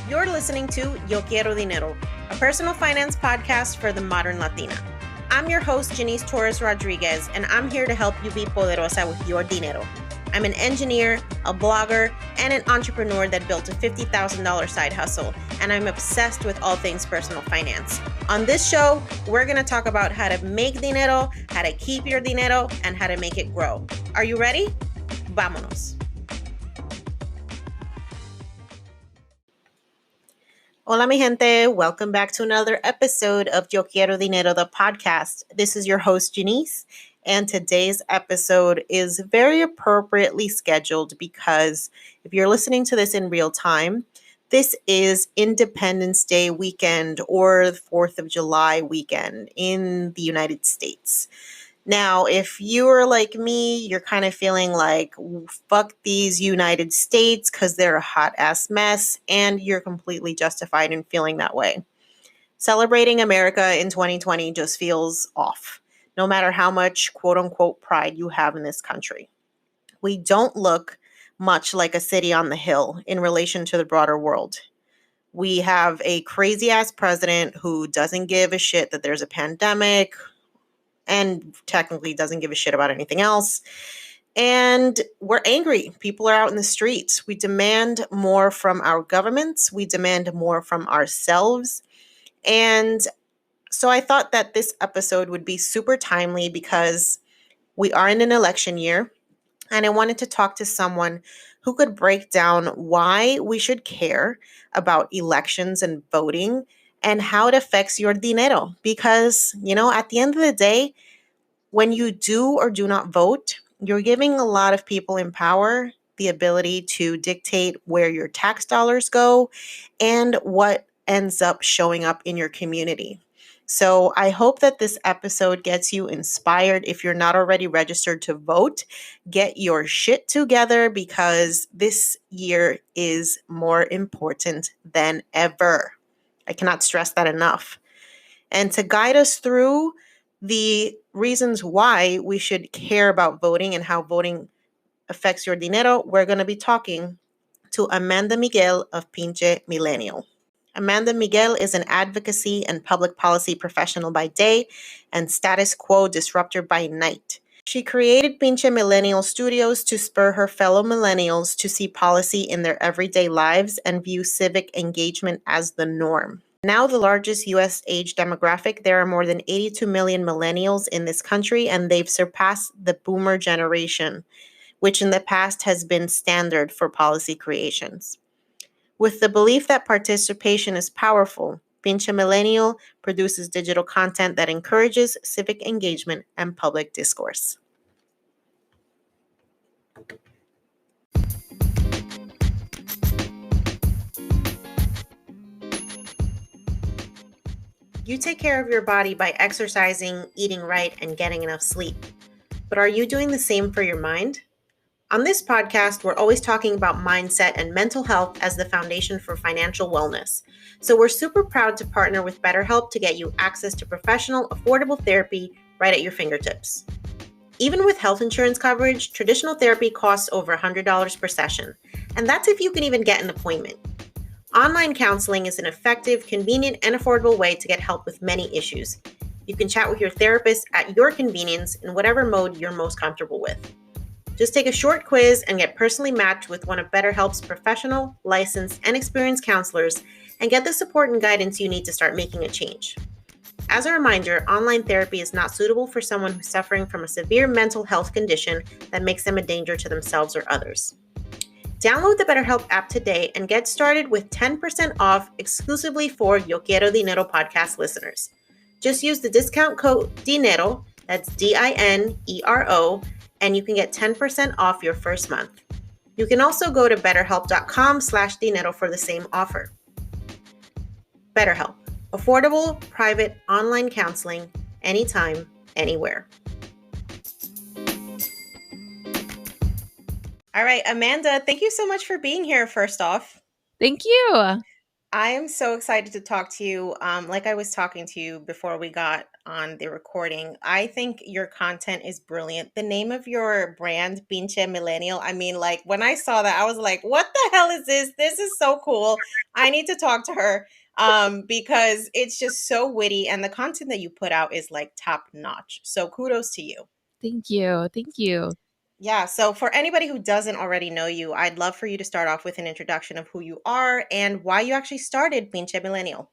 You're listening to Quiero Dinero, a personal finance podcast for the modern Latina. I'm your host, Janice Torres Rodriguez, and I'm here to help you be poderosa with your dinero. I'm an engineer, a blogger, and an entrepreneur that built a $50,000 side hustle, and I'm obsessed with all things personal finance. On this show, we're going to talk about how to make dinero, how to keep your dinero, and how to make it grow. Are you ready? Vámonos. Hola, mi gente. Welcome back to another episode of Yo Quiero Dinero, the podcast. This is your host, Janice, and today's episode is very appropriately scheduled because if you're listening to this in real time, this is Independence Day weekend or the 4th of July weekend in the United States. Now, if you're like me, you're kind of feeling like, fuck these United States because they're a hot ass mess, and you're completely justified in feeling that way. Celebrating America in 2020 just feels off, no matter how much quote unquote pride you have in this country. We don't look much like a city on the hill in relation to the broader world. We have a crazy ass president who doesn't give a shit that there's a pandemic, and technically doesn't give a shit about anything else. And we're angry. People are out in the streets. We demand more from our governments. We demand more from ourselves. And so I thought that this episode would be super timely because we are in an election year. And I wanted to talk to someone who could break down why we should care about elections and voting and how it affects your dinero. Because, at the end of the day, when you do or do not vote, you're giving a lot of people in power the ability to dictate where your tax dollars go and what ends up showing up in your community. So I hope that this episode gets you inspired. If you're not already registered to vote, get your shit together because this year is more important than ever. I cannot stress that enough. And to guide us through the reasons why we should care about voting and how voting affects your dinero, we're going to be talking to Amanda Miguel of Pinche Millennial. Amanda Miguel is an advocacy and public policy professional by day and status quo disruptor by night. She created Pinche Millennial Studios to spur her fellow millennials to see policy in their everyday lives and view civic engagement as the norm. Now the largest U.S. age demographic, there are more than 82 million millennials in this country, and they've surpassed the boomer generation, which in the past has been standard for policy creations. With the belief that participation is powerful, Pinche Millennial produces digital content that encourages civic engagement and public discourse. You take care of your body by exercising, eating right, and getting enough sleep. But are you doing the same for your mind? On this podcast, we're always talking about mindset and mental health as the foundation for financial wellness. So we're super proud to partner with BetterHelp to get you access to professional, affordable therapy right at your fingertips. Even with health insurance coverage, traditional therapy costs over $100 per session, and that's if you can even get an appointment. Online counseling is an effective, convenient, and affordable way to get help with many issues. You can chat with your therapist at your convenience in whatever mode you're most comfortable with. Just take a short quiz and get personally matched with one of BetterHelp's professional, licensed, and experienced counselors and get the support and guidance you need to start making a change. As a reminder, online therapy is not suitable for someone who's suffering from a severe mental health condition that makes them a danger to themselves or others. Download the BetterHelp app today and get started with 10% off exclusively for Yo Quiero Dinero podcast listeners. Just use the discount code DINERO, that's DINERO, and you can get 10% off your first month. You can also go to betterhelp.com/dinero for the same offer. BetterHelp, affordable, private, online counseling, anytime, anywhere. All right, Amanda, thank you so much for being here, first off. Thank you. I am so excited to talk to you. Like I was talking to you before we got on the recording, I think your content is brilliant. The name of your brand, Pinche Millennial, I mean, like when I saw that, I was like, what the hell is this? This is so cool. I need to talk to her because it's just so witty and the content that you put out is like top notch. So kudos to you. Thank you. Thank you. Yeah, so for anybody who doesn't already know you, I'd love for you to start off with an introduction of who you are and why you actually started Pinche Millennial.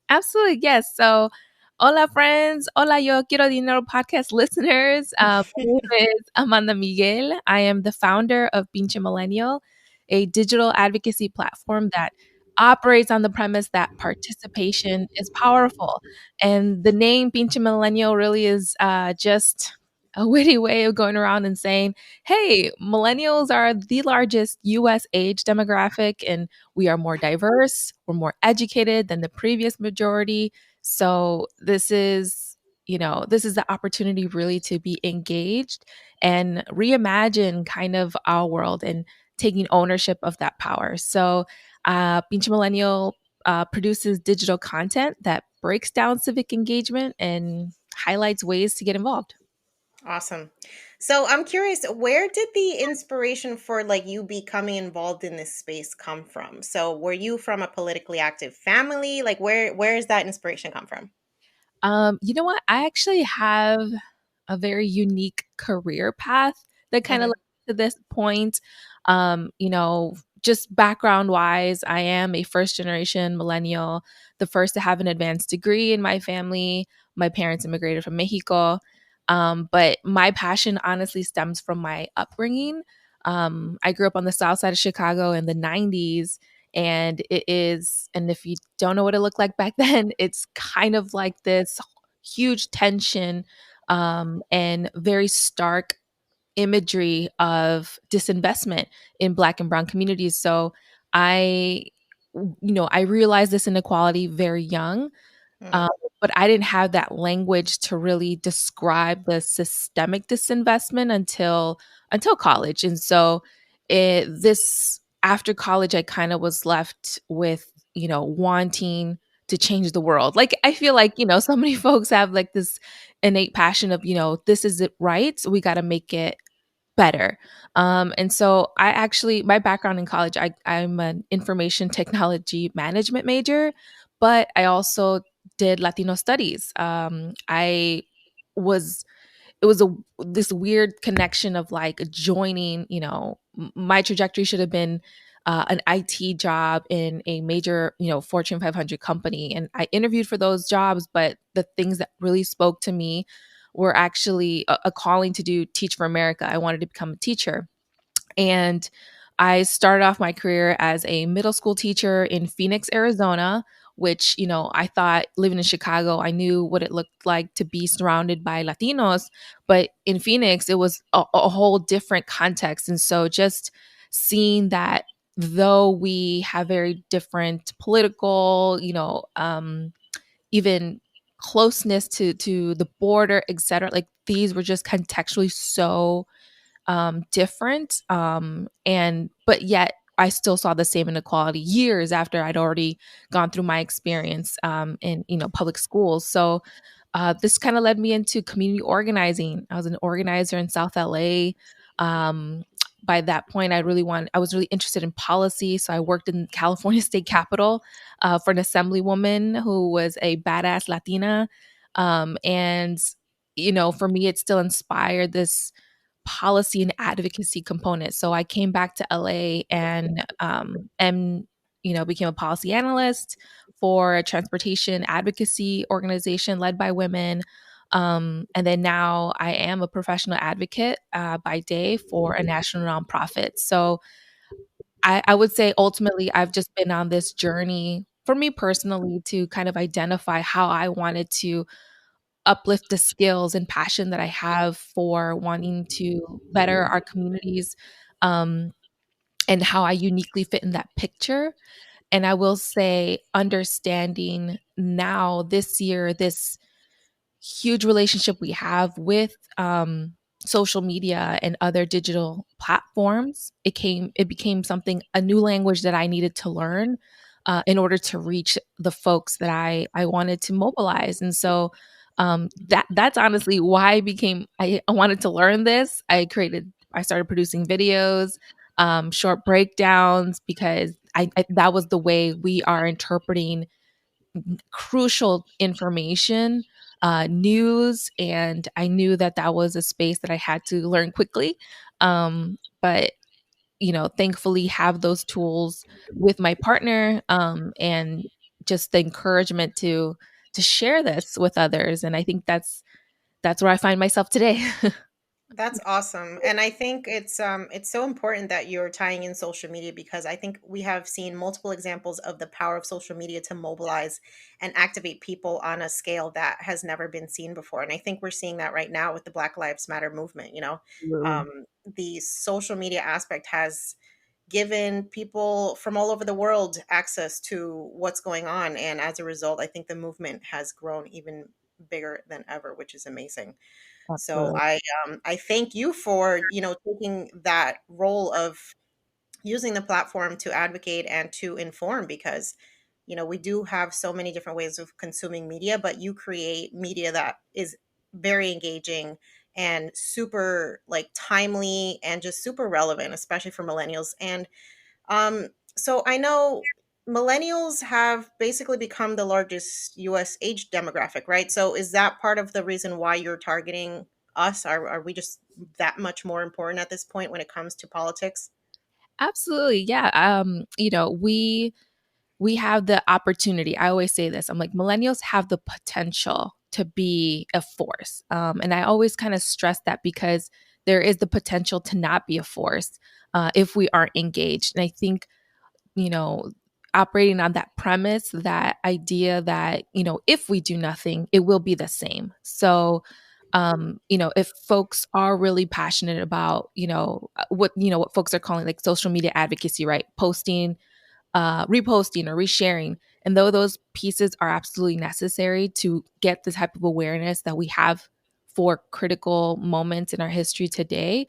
Absolutely. Yes. So, hola, friends. Hola, yo quiero dinero podcast listeners. My name is Amanda Miguel. I am the founder of Pinche Millennial, a digital advocacy platform that operates on the premise that participation is powerful. And the name Pinche Millennial really is just a witty way of going around and saying, hey, millennials are the largest US age demographic, and we are more diverse, we're more educated than the previous majority. So this is the opportunity really to be engaged and reimagine kind of our world and taking ownership of that power. So Pinche Millennial produces digital content that breaks down civic engagement and highlights ways to get involved. Awesome. So I'm curious, where did the inspiration for like you becoming involved in this space come from? So were you from a politically active family? Like where is that inspiration come from? You know what? I actually have a very unique career path that kind of Hmm. led to this point. Just background wise, I am a first generation millennial, the first to have an advanced degree in my family. My parents immigrated from Mexico. But my passion honestly stems from my upbringing. I grew up on the south side of Chicago in the 90s. And if you don't know what it looked like back then, it's kind of like this huge tension and very stark imagery of disinvestment in Black and Brown communities. So I, I realized this inequality very young, um, Mm, but I didn't have that language to really describe the systemic disinvestment until college. And so this after college, I kind of was left with wanting to change the world. Like I feel like so many folks have like this innate passion of this is it right. So we got to make it better. And so I actually, my background in college, I'm an information technology management major, but I also did Latino studies. I was it was a this weird connection of like joining, my trajectory should have been an IT job in a major, Fortune 500 company. And I interviewed for those jobs, but the things that really spoke to me were actually a calling to do Teach for America. I wanted to become a teacher. And I started off my career as a middle school teacher in Phoenix, Arizona, which, I thought living in Chicago, I knew what it looked like to be surrounded by Latinos. But in Phoenix, it was a whole different context. And so just seeing that though we have very different political, even closeness to the border, et cetera, like these were just contextually so different. And but yet I still saw the same inequality years after I'd already gone through my experience in public schools. So this kind of led me into community organizing. I was an organizer in South LA. Um, by that point, I was really interested in policy. So I worked in California State Capitol for an assemblywoman who was a badass Latina. And, for me, it still inspired this policy and advocacy component. So I came back to LA and became a policy analyst for a transportation advocacy organization led by women. And then now I am a professional advocate by day for a national nonprofit. So I would say ultimately I've just been on this journey for me personally to kind of identify how I wanted to uplift the skills and passion that I have for wanting to better our communities, um, and how I uniquely fit in that picture. And I will say, understanding now this year, this huge relationship we have with social media and other digital platforms, it became something, a new language that I needed to learn. in order to reach the folks that I wanted to mobilize. And so that's honestly why I wanted to learn this. I started producing videos, short breakdowns, because that was the way we are interpreting crucial information, news, and I knew that that was a space that I had to learn quickly. But thankfully have those tools with my partner, and just the encouragement to share this with others. And I think that's where I find myself today. That's awesome. And I think it's so important that you're tying in social media, because I think we have seen multiple examples of the power of social media to mobilize and activate people on a scale that has never been seen before. And I think we're seeing that right now with the Black Lives Matter movement, you know. Absolutely. The social media aspect has given people from all over the world access to what's going on, and as a result, I think the movement has grown even bigger than ever, which is amazing. So Absolutely. I thank you for, you know, taking that role of using the platform to advocate and to inform, because, you know, we do have so many different ways of consuming media, but you create media that is very engaging and super like timely and just super relevant, especially for millennials. And so I know millennials have basically become the largest US age demographic, right? So is that part of the reason why you're targeting us? Are we just that much more important at this point when it comes to politics? Absolutely. Yeah. We have the opportunity. I always say this. I'm like, millennials have the potential to be a force. And I always kind of stress that, because there is the potential to not be a force if we aren't engaged. And I think, you know, operating on that premise, that idea that, if we do nothing, it will be the same. So, if folks are really passionate about, what folks are calling like social media advocacy, right? Posting, reposting or resharing. And though those pieces are absolutely necessary to get the type of awareness that we have for critical moments in our history today,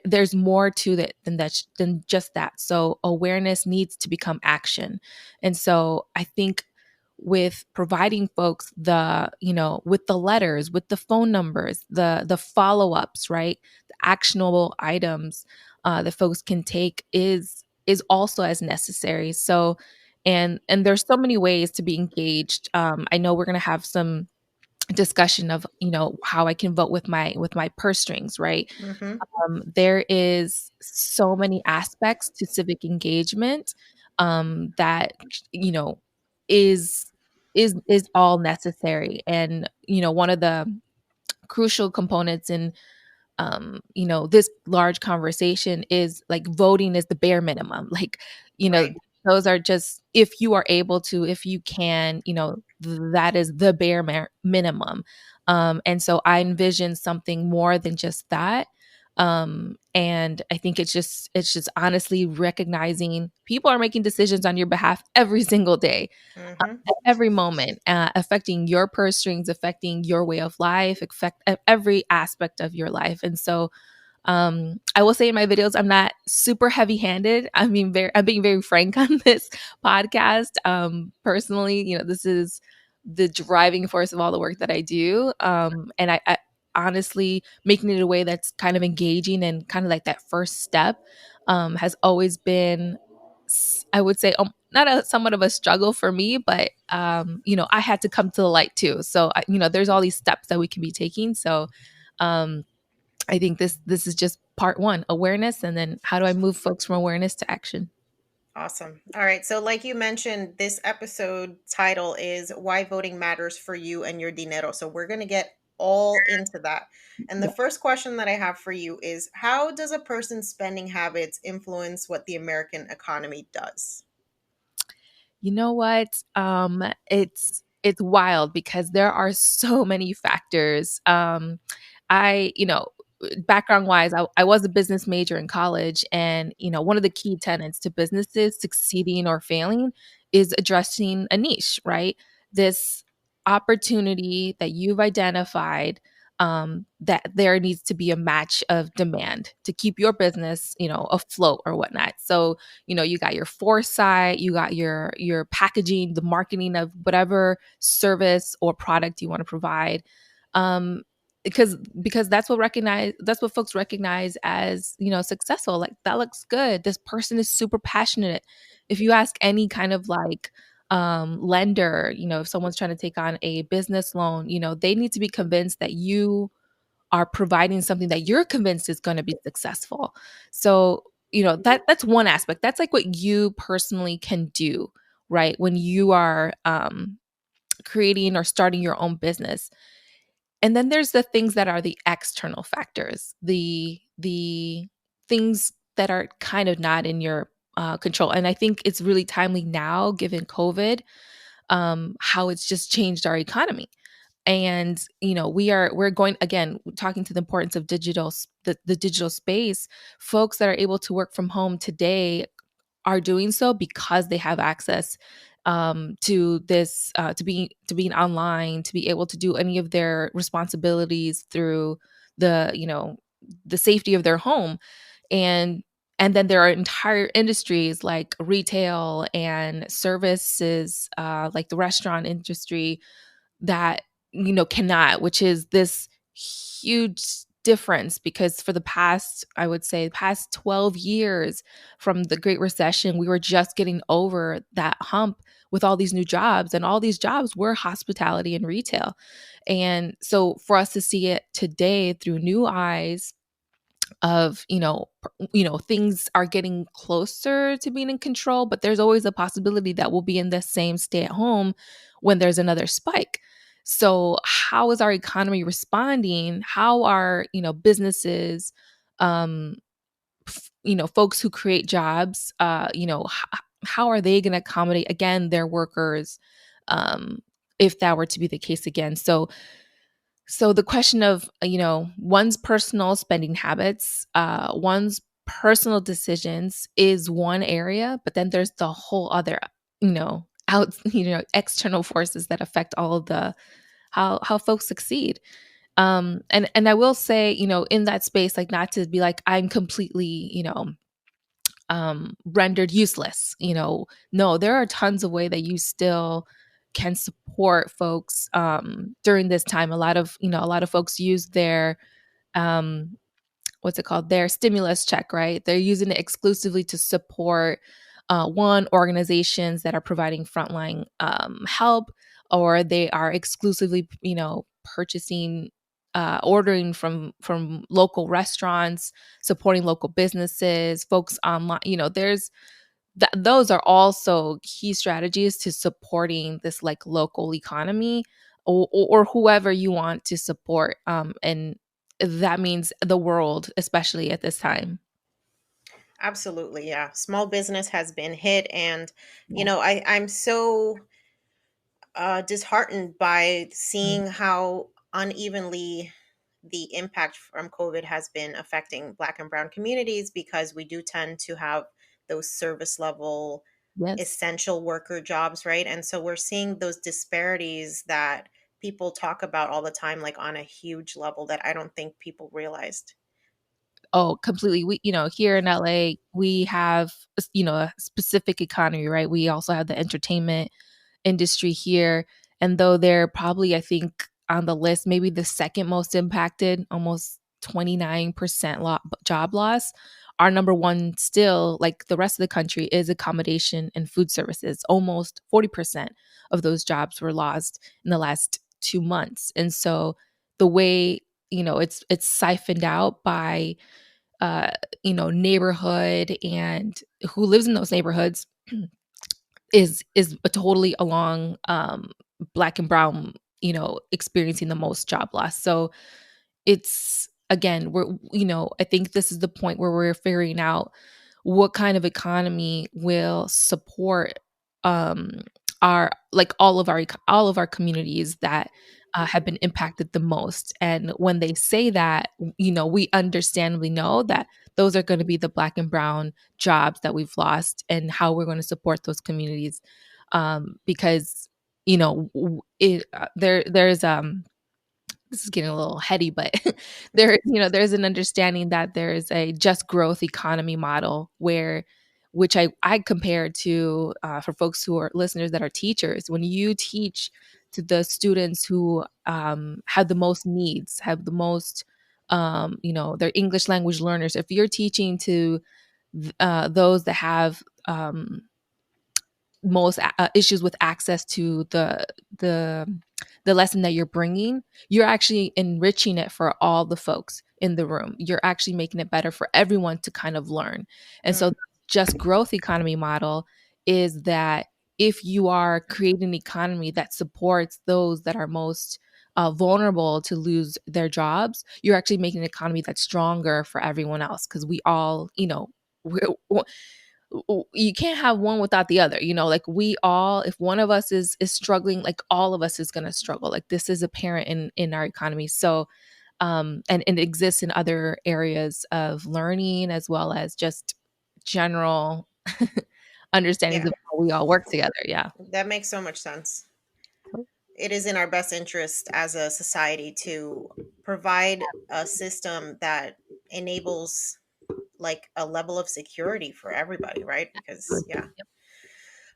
there's more to it than just that. So awareness needs to become action. And so I think with providing folks with the letters, with the phone numbers, the follow-ups, right? The actionable items that folks can take is also as necessary. So, and there's so many ways to be engaged. I know we're going to have some discussion of how I can vote with my purse strings, right? Hmm. There is so many aspects to civic engagement that you know is is all necessary. And one of the crucial components in this large conversation is like voting is the bare minimum. Like, Right. those are just, if you are able to, if you can, that is the minimum. And so I envision something more than just that. And I think it's just honestly recognizing people are making decisions on your behalf every single day, Hmm. at every moment, affecting your purse strings, affecting your way of life, affect every aspect of your life. And so, I will say in my videos, I'm not super heavy handed. I'm being very frank on this podcast. Personally, this is the driving force of all the work that I do. And I honestly making it a way that's kind of engaging and kind of like that first step, has always been, I would say, not a somewhat of a struggle for me, but I had to come to the light too. So, there's all these steps that we can be taking. So, um, I think this is just part one, awareness, and then how do I move folks from awareness to action? Awesome. All right. So, like you mentioned, this episode title is Why Voting Matters for You and Your Dinero. So, we're going to get all into that. And the Yeah. first question that I have for you is, how does a person's spending habits influence what the American economy does? You know what? It's wild because there are so many factors. I, background wise, I was a business major in college, and one of the key tenets to businesses succeeding or failing is addressing a niche, right? This opportunity that you've identified, that there needs to be a match of demand to keep your business, afloat or whatnot. So, you got your foresight, you got your packaging, the marketing of whatever service or product you want to provide. Um, because that's what folks recognize as, successful. Like, that looks good. This person is super passionate. If you ask any kind of like lender, if someone's trying to take on a business loan, they need to be convinced that you are providing something that you're convinced is going to be successful. So, that's one aspect. That's like what you personally can do, right? When you are creating or starting your own business. And then there's the things that are the external factors, the things that are kind of not in your control. And I think it's really timely now, given COVID, how it's just changed our economy. And we're going, again, talking to the importance of the digital space. Folks that are able to work from home today are doing so because they have access to this, to being online, to be able to do any of their responsibilities through the safety of their home. And then there are entire industries like retail and services, like the restaurant industry, that cannot, which is this huge difference. Because for the past, I would say, past 12 years from the Great Recession, we were just getting over that hump with all these new jobs, and all these jobs were hospitality and retail. And so for us to see it today through new eyes of, things are getting closer to being in control, but there's always a possibility that we'll be in the same stay at home when there's another spike. So how is our economy responding? How are, businesses, um folks who create jobs, how are they going to accommodate again their workers, if that were to be the case again? So the question of, one's personal spending habits, one's personal decisions is one area, but then there's the whole other, external forces that affect all of the how folks succeed. And I will say, in that space, like, not to be like I'm completely, rendered useless. No, there are tons of way that you still can support folks during this time. A lot of folks use their um, what's it called, their stimulus check, right? They're using it exclusively to support one, organizations that are providing frontline help, or they are exclusively, purchasing, ordering from local restaurants, supporting local businesses, folks online. Those are also key strategies to supporting this like local economy, or whoever you want to support, and that means the world, especially at this time. Absolutely, yeah. Small business has been hit, and Yeah. I'm so disheartened by Mm. seeing how unevenly the impact from COVID has been affecting Black and Brown communities, because we do tend to have those service level Yes. essential worker jobs, right? And so we're seeing those disparities that people talk about all the time, like on a huge level that I don't think people realized. Oh, completely. We, here in LA, we have, a specific economy, right? We also have the entertainment industry here. And though they're probably, I think, on the list, maybe the second most impacted, almost 29% job loss, our number one still, like the rest of the country, is accommodation and food services. Almost 40% of those jobs were lost in the last 2 months. And so the way, it's siphoned out by, uh, neighborhood and who lives in those neighborhoods is a totally along, Black and brown, experiencing the most job loss. So it's, again, I think this is the point where we're figuring out what kind of economy will support, um our, like, all of our communities that have been impacted the most. And when they say that, we understandably know that those are going to be the Black and brown jobs that we've lost, and how we're going to support those communities, because there's this is getting a little heady, but there's an understanding that there is a just growth economy model where, which I compare to, for folks who are listeners that are teachers. When you teach to the students who have the most needs, have the most, their English language learners. If you're teaching to those that have most issues with access to the the lesson that you're bringing, you're actually enriching it for all the folks in the room. You're actually making it better for everyone to kind of learn. And so Mm, just growth economy model is that if you are creating an economy that supports those that are most vulnerable to lose their jobs, you're actually making an economy that's stronger for everyone else, because we all, we're, you can't have one without the other. Like, we all, if one of us is struggling, like, all of us is going to struggle. Like, this is apparent in our economy. So and it exists in other areas of learning, as well as just general understandings yeah, of how we all work together. Yeah. that makes so much sense. It is in our best interest as a society to provide a system that enables like a level of security for everybody, right? Because yeah.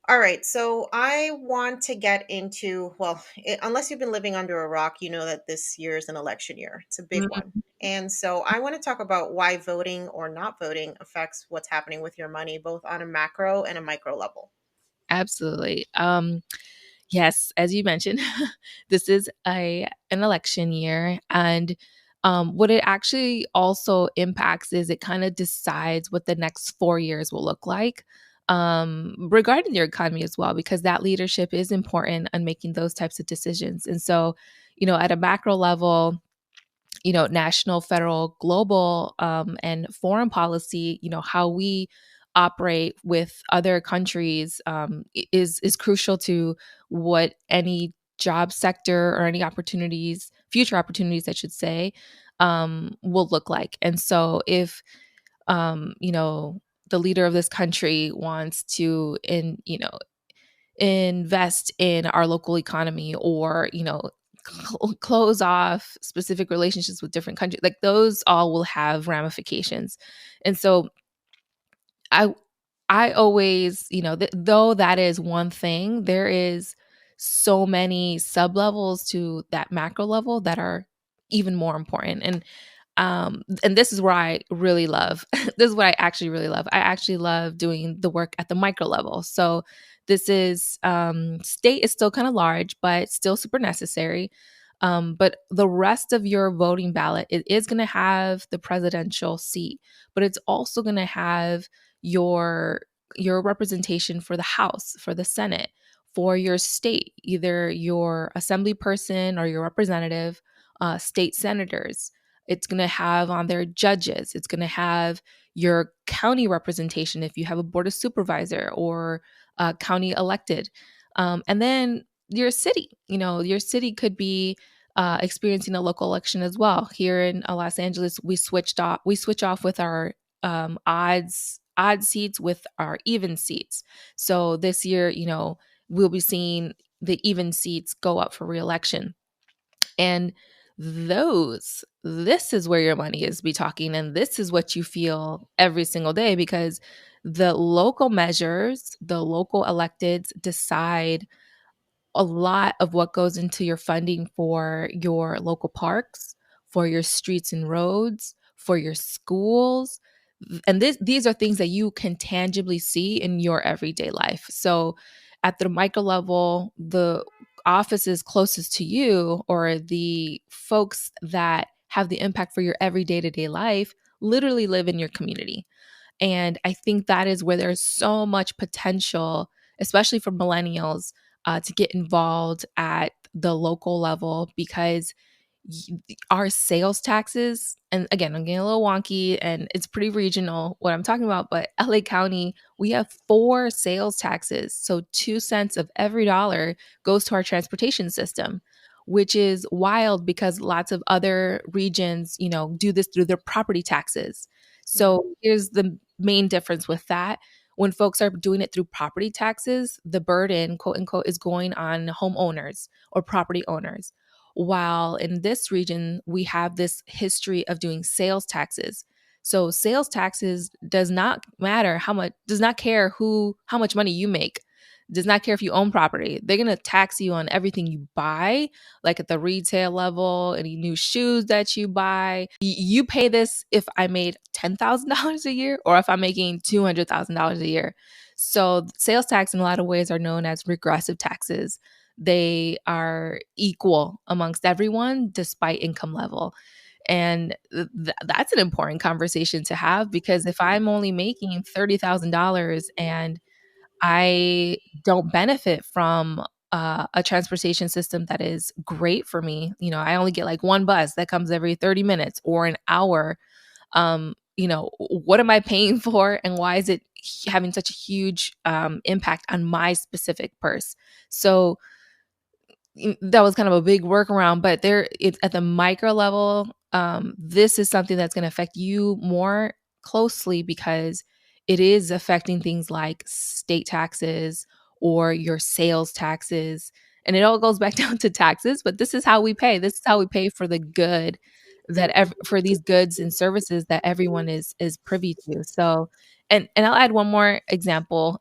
All right, so I want to get into, well, unless you've been living under a rock, you know that this year is an election year. It's a big one. Mhm. And so I want to talk about why voting or not voting affects what's happening with your money, both on a macro and a micro level. Absolutely. Yes, as you mentioned, this is an election year, and what it actually also impacts is it kind of decides what the next 4 years will look like, regarding your economy as well, because that leadership is important in making those types of decisions. And so, at a macro level, national, federal, global, and foreign policy, how we operate with other countries, is crucial to what any job sector or any opportunities, future opportunities, I should say, will look like. And so, if the leader of this country wants to invest in our local economy, or close off specific relationships with different countries, like, those all will have ramifications. And so i I always, though that is one thing, there is so many sub levels to that macro level that are even more important. And this is where I really love this is what I actually really love. I actually love doing the work at the micro level. So this is, state is still kind of large, but still super necessary. But the rest of your voting ballot, it is going to have the presidential seat, but it's also going to have your representation for the House, for the Senate, for your state, either your assembly person or your representative, state senators. It's going to have on their judges. It's going to have your county representation if you have a board of supervisor or county elected. And then your city, your city could be experiencing a local election as well. Here in Los Angeles, we switch off with our odd seats with our even seats. So this year, we'll be seeing the even seats go up for reelection. And this is where your money is be talking, and this is what you feel every single day, because the local measures, the local electeds decide a lot of what goes into your funding for your local parks, for your streets and roads, for your schools. And these are things that you can tangibly see in your everyday life. So at the micro level, the offices closest to you, or the folks that have the impact for your everyday to day life, literally live in your community. And I think that is where there's so much potential, especially for millennials, to get involved at the local level, because our sales taxes, and again, I'm getting a little wonky and it's pretty regional what I'm talking about, but LA County, we have 4 sales taxes. So 2 cents of every dollar goes to our transportation system, which is wild because lots of other regions, do this through their property taxes. Mm, So here's the main difference with that. When folks are doing it through property taxes, the burden, quote unquote, is going on homeowners or property owners. while in this region we have this history of doing sales taxes. So sales taxes does not matter how much, does not care who, how much money you make, does not care if you own property. They're going to tax you on everything you buy, like at the retail level, any new shoes that you buy. You pay this if I made $10,000 a year or if I'm making $200,000 a year. So sales tax in a lot of ways are known as regressive taxes. They are equal amongst everyone despite income level. And that's an important conversation to have, because if I'm only making $30,000 and I don't benefit from a transportation system that is great for me, I only get like one bus that comes every 30 minutes or an hour. What am I paying for, and why is it having such a huge impact on my specific purse? So that was kind of a big workaround, but it's at the micro level. This is something that's going to affect you more closely, because it is affecting things like state taxes or your sales taxes. And it all goes back down to taxes, but this is how we pay. This is how we pay for the good for these goods and services that everyone is privy to. So, and I'll add one more example.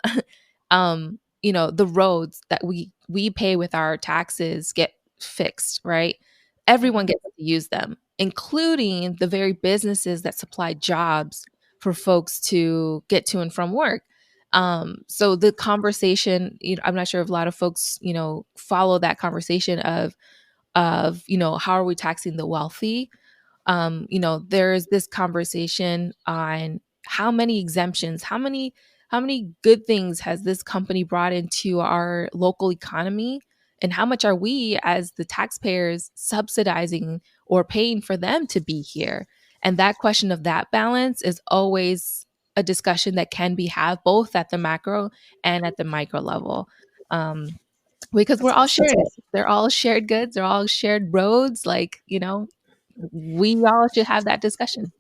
The roads that we pay with our taxes get fixed, right? Everyone Mhm. gets to use them, including the very businesses that supply jobs for folks to get to and from work. So the conversation, I'm not sure if a lot of folks, follow that conversation of how are we taxing the wealthy. There's this conversation on how many exemptions, how many good things has this company brought into our local economy, and how much are we as the taxpayers subsidizing or paying for them to be here? And that question of that balance is always a discussion that can be had both at the macro and at the micro level. Um, because we're That's all awesome. shared. They're all shared goods. They're all shared roads. We all should have that discussion.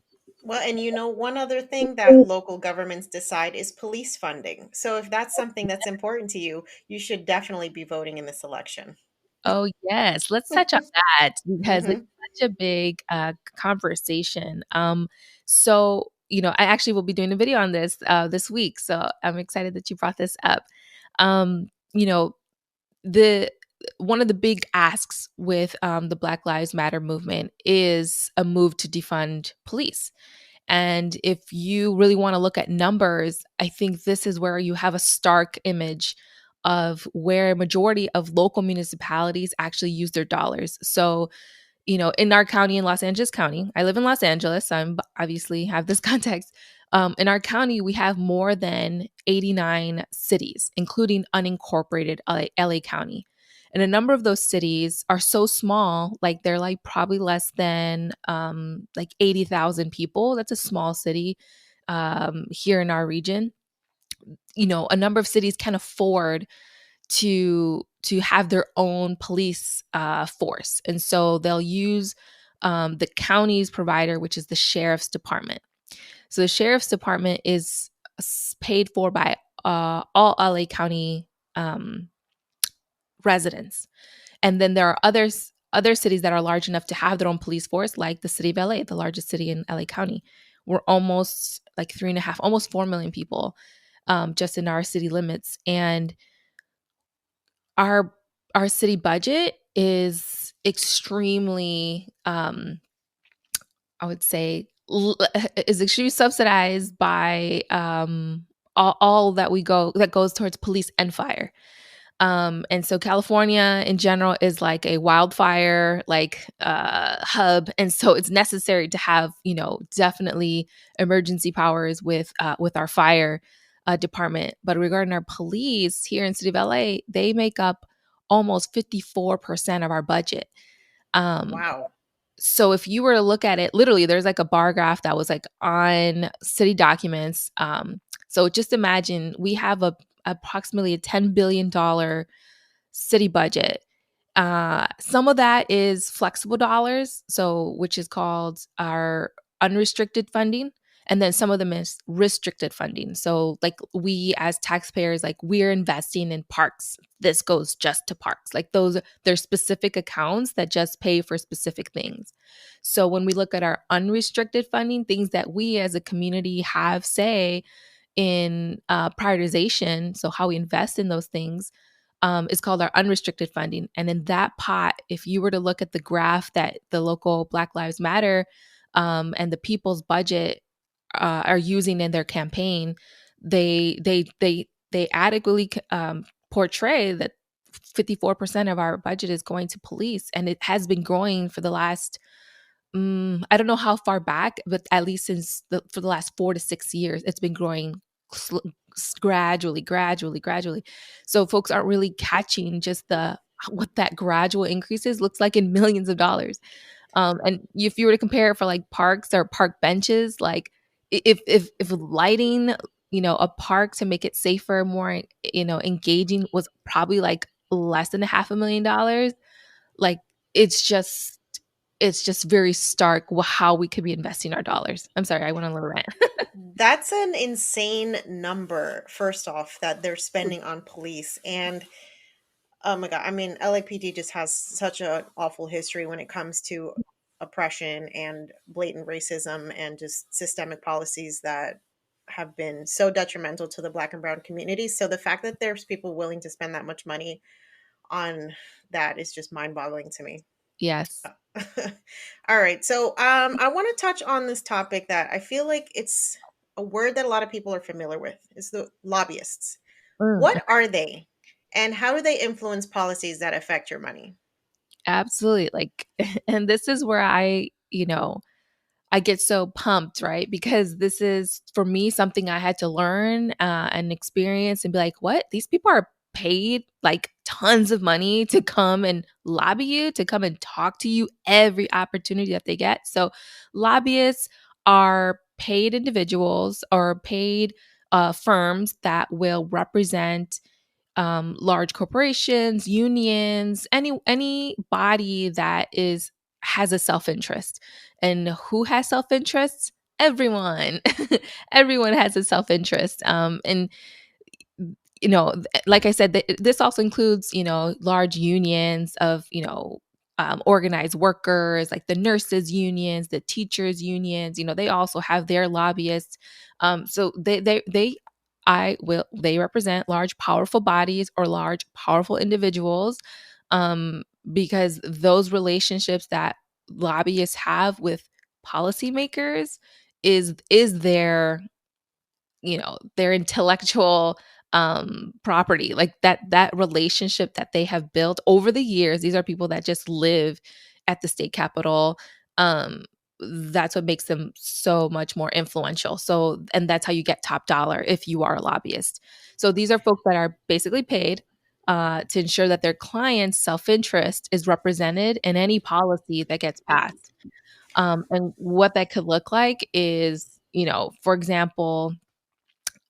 Well, and one other thing that local governments decide is police funding. So if that's something that's important to you, you should definitely be voting in this election. Oh, yes. Let's touch on that because it's Hmm. such a big conversation. I actually will be doing a video on this this week. So I'm excited that you brought this up. Um, you know, the one of the big asks with the Black Lives Matter movement is a move to defund police. And if you really want to look at numbers, I think this is where you have a stark image of where a majority of local municipalities actually use their dollars. So, in our county, in Los Angeles County, I live in Los Angeles. So I'm obviously have this context. In our county, we have more than 89 cities, including unincorporated LA County. And a number of those cities are so small, like they're like probably less than like 80,000 people. That's a small city here in our region. A number of cities can afford to have their own police force, and so they'll use the county's provider, which is the sheriff's department. So the sheriff's department is paid for by all LA County um, residents. And then there are other cities that are large enough to have their own police force, like the city of LA, the largest city in LA County. We're almost like 3.5, almost 4 million people just in our city limits. And our our city budget is extremely I would say is extremely subsidized by all that goes towards police and fire. And so California in general is like a wildfire hub, and so it's necessary to have definitely emergency powers with our fire department. But regarding our police here in city of LA, they make up almost 54% of our budget. Um, Wow. so if you were to look at it, literally, there's like a bar graph that was like on city documents. So just imagine we have approximately a $10 billion city budget. Some of that is flexible dollars, so which is called our unrestricted funding, And then some of them is restricted funding. So like we as taxpayers, like we're investing in parks. This goes just to parks. Like those, there's specific accounts that just pay for specific things. So when we look at our unrestricted funding, things that we as a community have say in prioritization, so how we invest in those things, is called our unrestricted funding. And in that pot, if you were to look at the graph that the local Black Lives Matter and the people's budget are using in their campaign, they adequately portray that 54% of our budget is going to police, and it has been growing for the last I don't know how far back, but at least for the last 4 to 6 years, it's been growing gradually. So folks aren't really catching just the what that gradual increases looks like in millions of dollars. And if you were to compare it for like parks or park benches, like if lighting, a park to make it safer, more, engaging was probably like less than $500,000. Like it's just it's just very stark how we could be investing our dollars. I'm sorry, I went on a little rant. That's an insane number, first off, that they're spending on police. And oh my God, I mean, LAPD just has such an awful history when it comes to oppression and blatant racism and just systemic policies that have been so detrimental to the Black and Brown communities. So the fact that there's people willing to spend that much money on that is just mind boggling to me. Yes. All right. So I want to touch on this topic that I feel like it's a word that a lot of people are familiar with. Is the lobbyists. Mm, What are they? And how do they influence policies that affect your money? absolutely. Like, and this is where I get so pumped, right? Because this is for me something I had to learn and experience and be like, what? These people are paid like tons of money to come and lobby you, to come and talk to you every opportunity that they get. So, lobbyists are paid individuals or paid firms that will represent large corporations, unions, any body that is has a self-interest. And who has self-interests? Everyone. Everyone has a self-interest. And like I said, this also includes, large unions of, organized workers, like the nurses unions, the teachers unions. They also have their lobbyists. So they represent large, powerful bodies or large, powerful individuals, because those relationships that lobbyists have with policymakers is their intellectual property, like that relationship that they have built over the years. These are people that just live at the state capitol. That's what makes them so much more influential. So, and that's how you get top dollar if you are a lobbyist. So these are folks that are basically paid to ensure that their clients' self-interest is represented in any policy that gets passed. And what that could look like is, for example,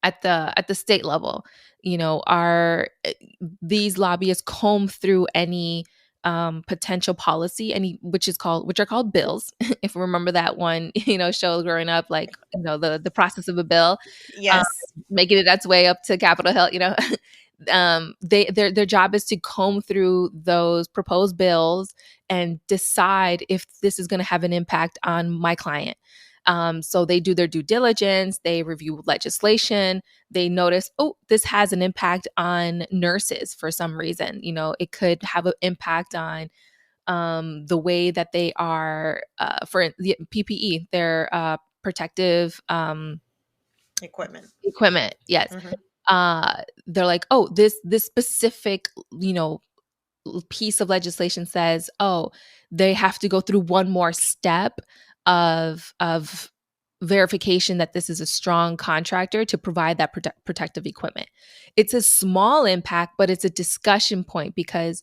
at the state level, are these lobbyists comb through any potential policy, which are called bills. If you remember that one, show growing up, like the process of a bill, um, Yes. making it its way up to Capitol Hill. Their job is to comb through those proposed bills and decide if this is going to have an impact on my client. So they do their due diligence, they review legislation, they notice, oh, this has an impact on nurses for some reason. It could have an impact on the way that they are, for the PPE, their protective Equipment. equipment. Yes. Hmm. They're like, oh, this specific, piece of legislation says, oh, they have to go through one more step of verification that this is a strong contractor to provide that protective equipment. It's a small impact, but it's a discussion point because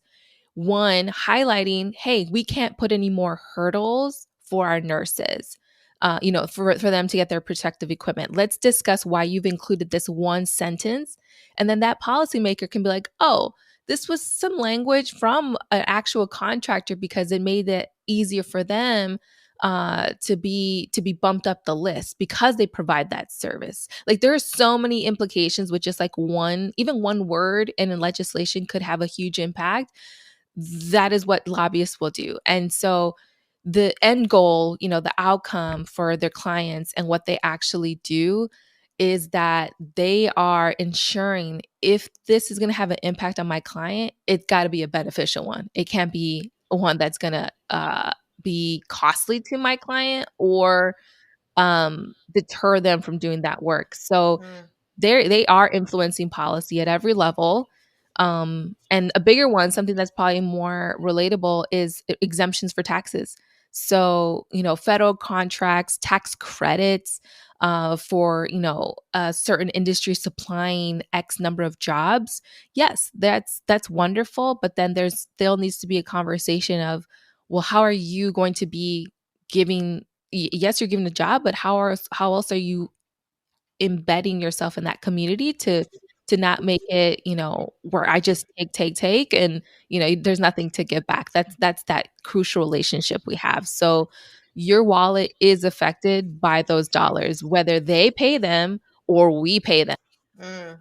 one, highlighting, hey, we can't put any more hurdles for our nurses, for them to get their protective equipment. Let's discuss why you've included this one sentence. And then that policymaker can be like, oh, this was some language from an actual contractor because it made it easier for them to be bumped up the list because they provide that service. Like there are so many implications with just like even one word in a legislation could have a huge impact. That is what lobbyists will do. And so the end goal, the outcome for their clients and what they actually do is that they are ensuring if this is going to have an impact on my client, it's got to be a beneficial one. It can't be one that's going to be costly to my client or deter them from doing that work. So Mm, they are influencing policy at every level. And a bigger one, something that's probably more relatable, is exemptions for taxes. So, federal contracts, tax credits for, certain industries supplying X number of jobs. Yes, that's wonderful. But then still needs to be a conversation of, well, how are you going to be giving? Yes, you're giving a job, but how else are you embedding yourself in that community to not make it, where I just take and, there's nothing to give back. That's that crucial relationship we have. So your wallet is affected by those dollars, whether they pay them or we pay them. mm.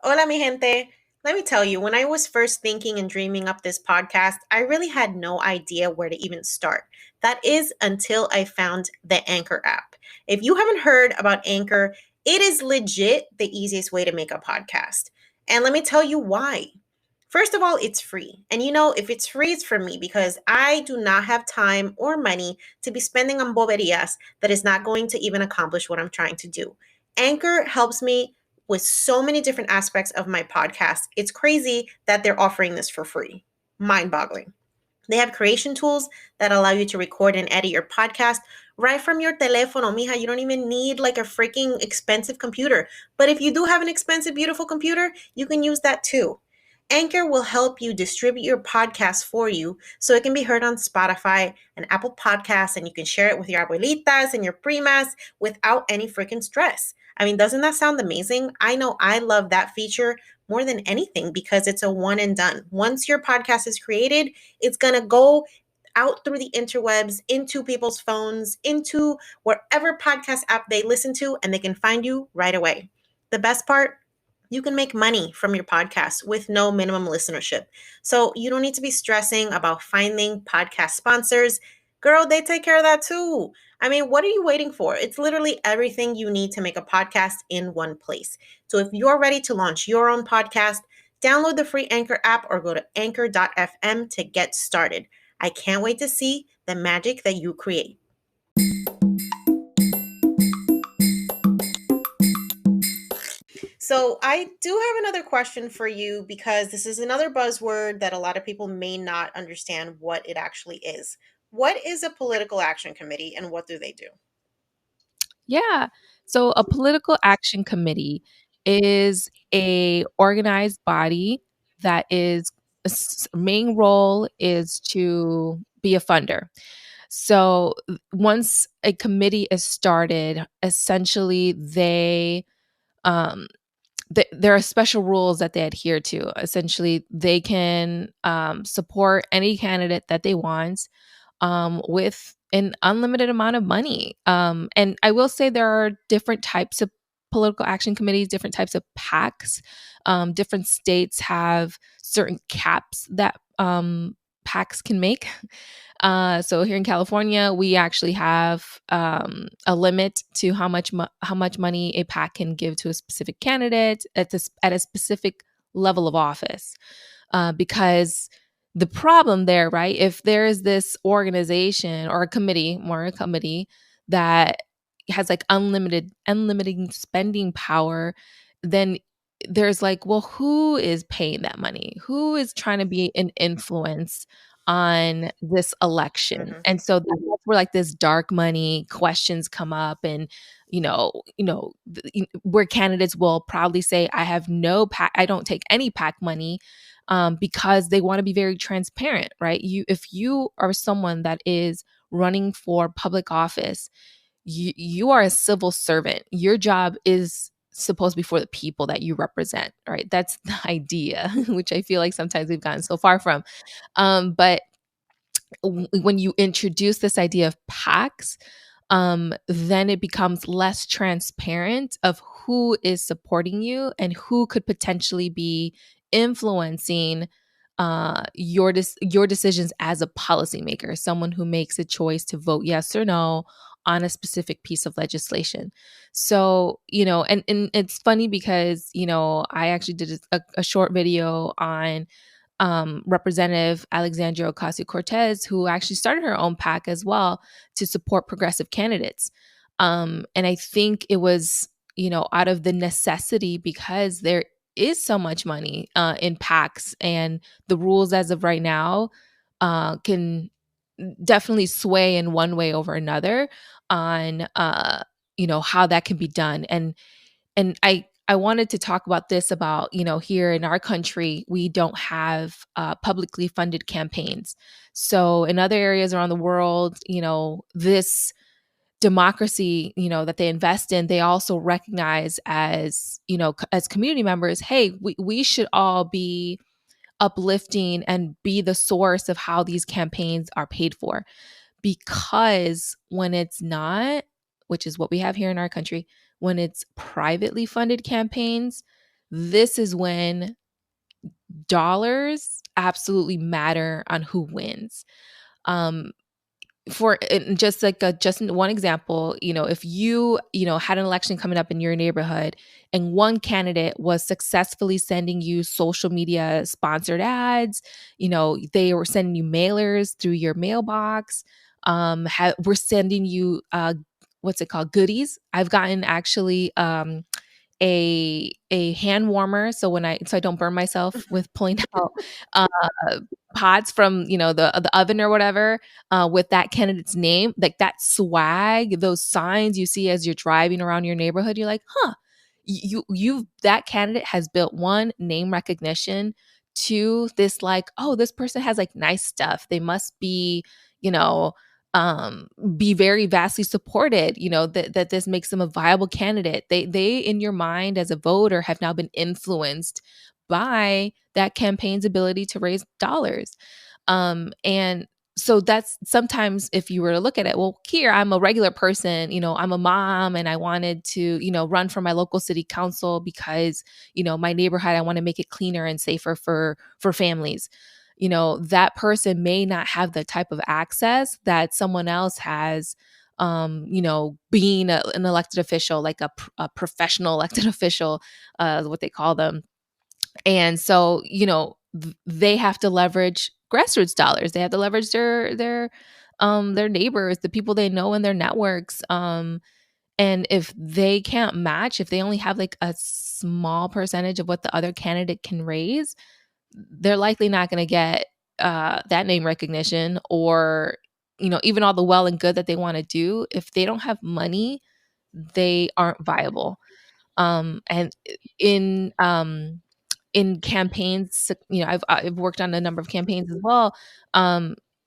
Hola, mi gente. Let me tell you, when I was first thinking and dreaming up this podcast, I really had no idea where to even start. That is until I found the Anchor app. If you haven't heard about Anchor, it is legit the easiest way to make a podcast. And let me tell you why. First of all, it's free. And if it's free, it's for me because I do not have time or money to be spending on boberias that is not going to even accomplish what I'm trying to do. Anchor helps me with so many different aspects of my podcast. It's crazy that they're offering this for free. Mind boggling. They have creation tools that allow you to record and edit your podcast right from your teléfono, mija. You don't even need like a freaking expensive computer. But if you do have an expensive, beautiful computer, you can use that too. Anchor will help you distribute your podcast for you so it can be heard on Spotify and Apple Podcasts, and you can share it with your abuelitas and your primas without any freaking stress. I mean, doesn't that sound amazing? I know I love that feature more than anything because it's a one and done. Once your podcast is created, it's going to go out through the interwebs, into people's phones, into wherever podcast app they listen to, and they can find you right away. The best part, you can make money from your podcast with no minimum listenership. So you don't need to be stressing about finding podcast sponsors. Girl, they take care of that too. I mean, what are you waiting for? It's literally everything you need to make a podcast in one place. So if you're ready to launch your own podcast, download the free Anchor app or go to anchor.fm to get started. I can't wait to see the magic that you create. So, I do have another question for you because this is another buzzword that a lot of people may not understand what it actually is. What is a political action committee and what do they do? Yeah. So a political action committee is a organized body that is main role is to be a funder. So once a committee is started, essentially um there are special rules that they adhere to. Essentially, they can support any candidate that they want with an unlimited amount of money. And I will say there are different types of political action committees, different types of PACs. Different states have certain caps that PACs can make. So here in California, we actually have a limit to how much money a PAC can give to a specific candidate at a specific level of office. Because the problem there, right? If there is this organization or a committee that has like unlimited spending power, then there's like, well, who is paying that money? Who is trying to be an influence on this election? Mhm. And so that's where like this dark money questions come up, and where candidates will proudly say, "I have no pack. I don't take any PAC money." Because they want to be very transparent, right? If you are someone that is running for public office, you are a civil servant. Your job is supposed to be for the people that you represent, right? That's the idea, which I feel like sometimes we've gotten so far from. But when you introduce this idea of PACs, then it becomes less transparent of who is supporting you and who could potentially be influencing your decisions as a policymaker, someone who makes a choice to vote yes or no on a specific piece of legislation. So, and it's funny because, I actually did a short video on Representative Alexandria Ocasio Cortez, who actually started her own PAC as well to support progressive candidates. And I think it was, out of the necessity because there is so much money in PACs, and the rules as of right now can definitely sway in one way over another on, how that can be done. And I wanted to talk about this about, here in our country, we don't have publicly funded campaigns. So in other areas around the world, this democracy, that they invest in, they also recognize as, as community members, hey, we should all be uplifting and be the source of how these campaigns are paid for. Because when it's not, which is what we have here in our country, when it's privately funded campaigns, this is when dollars absolutely matter on who wins. Um, for and just one example, if you had an election coming up in your neighborhood and one candidate was successfully sending you social media sponsored ads, they were sending you mailers through your mailbox, we're sending you what's it called, goodies. I've gotten actually a hand warmer, so I don't burn myself with pulling out uh, pods from, the oven or whatever, with that candidate's name, like that swag, those signs you see as you're driving around your neighborhood. You're like, huh, that candidate has built one, name recognition, two, this like, oh, this person has like nice stuff. They must you know be very vastly supported, that this makes them a viable candidate. They in your mind as a voter have now been influenced by that campaign's ability to raise dollars. And so that's sometimes, if you were to look at it, well, here I'm a regular person, I'm a mom and I wanted to, run for my local city council because, my neighborhood, I want to make it cleaner and safer for families. That person may not have the type of access that someone else has, being an elected official, like a professional elected official, what they call them. And so, they have to leverage grassroots dollars. They have to leverage their neighbors, the people they know in their networks. And if they can't match, if they only have like a small percentage of what the other candidate can raise, they're likely not going to get that name recognition, or even all the well and good that they want to do. If they don't have money, they aren't viable. And in campaigns, I've worked on a number of campaigns as well.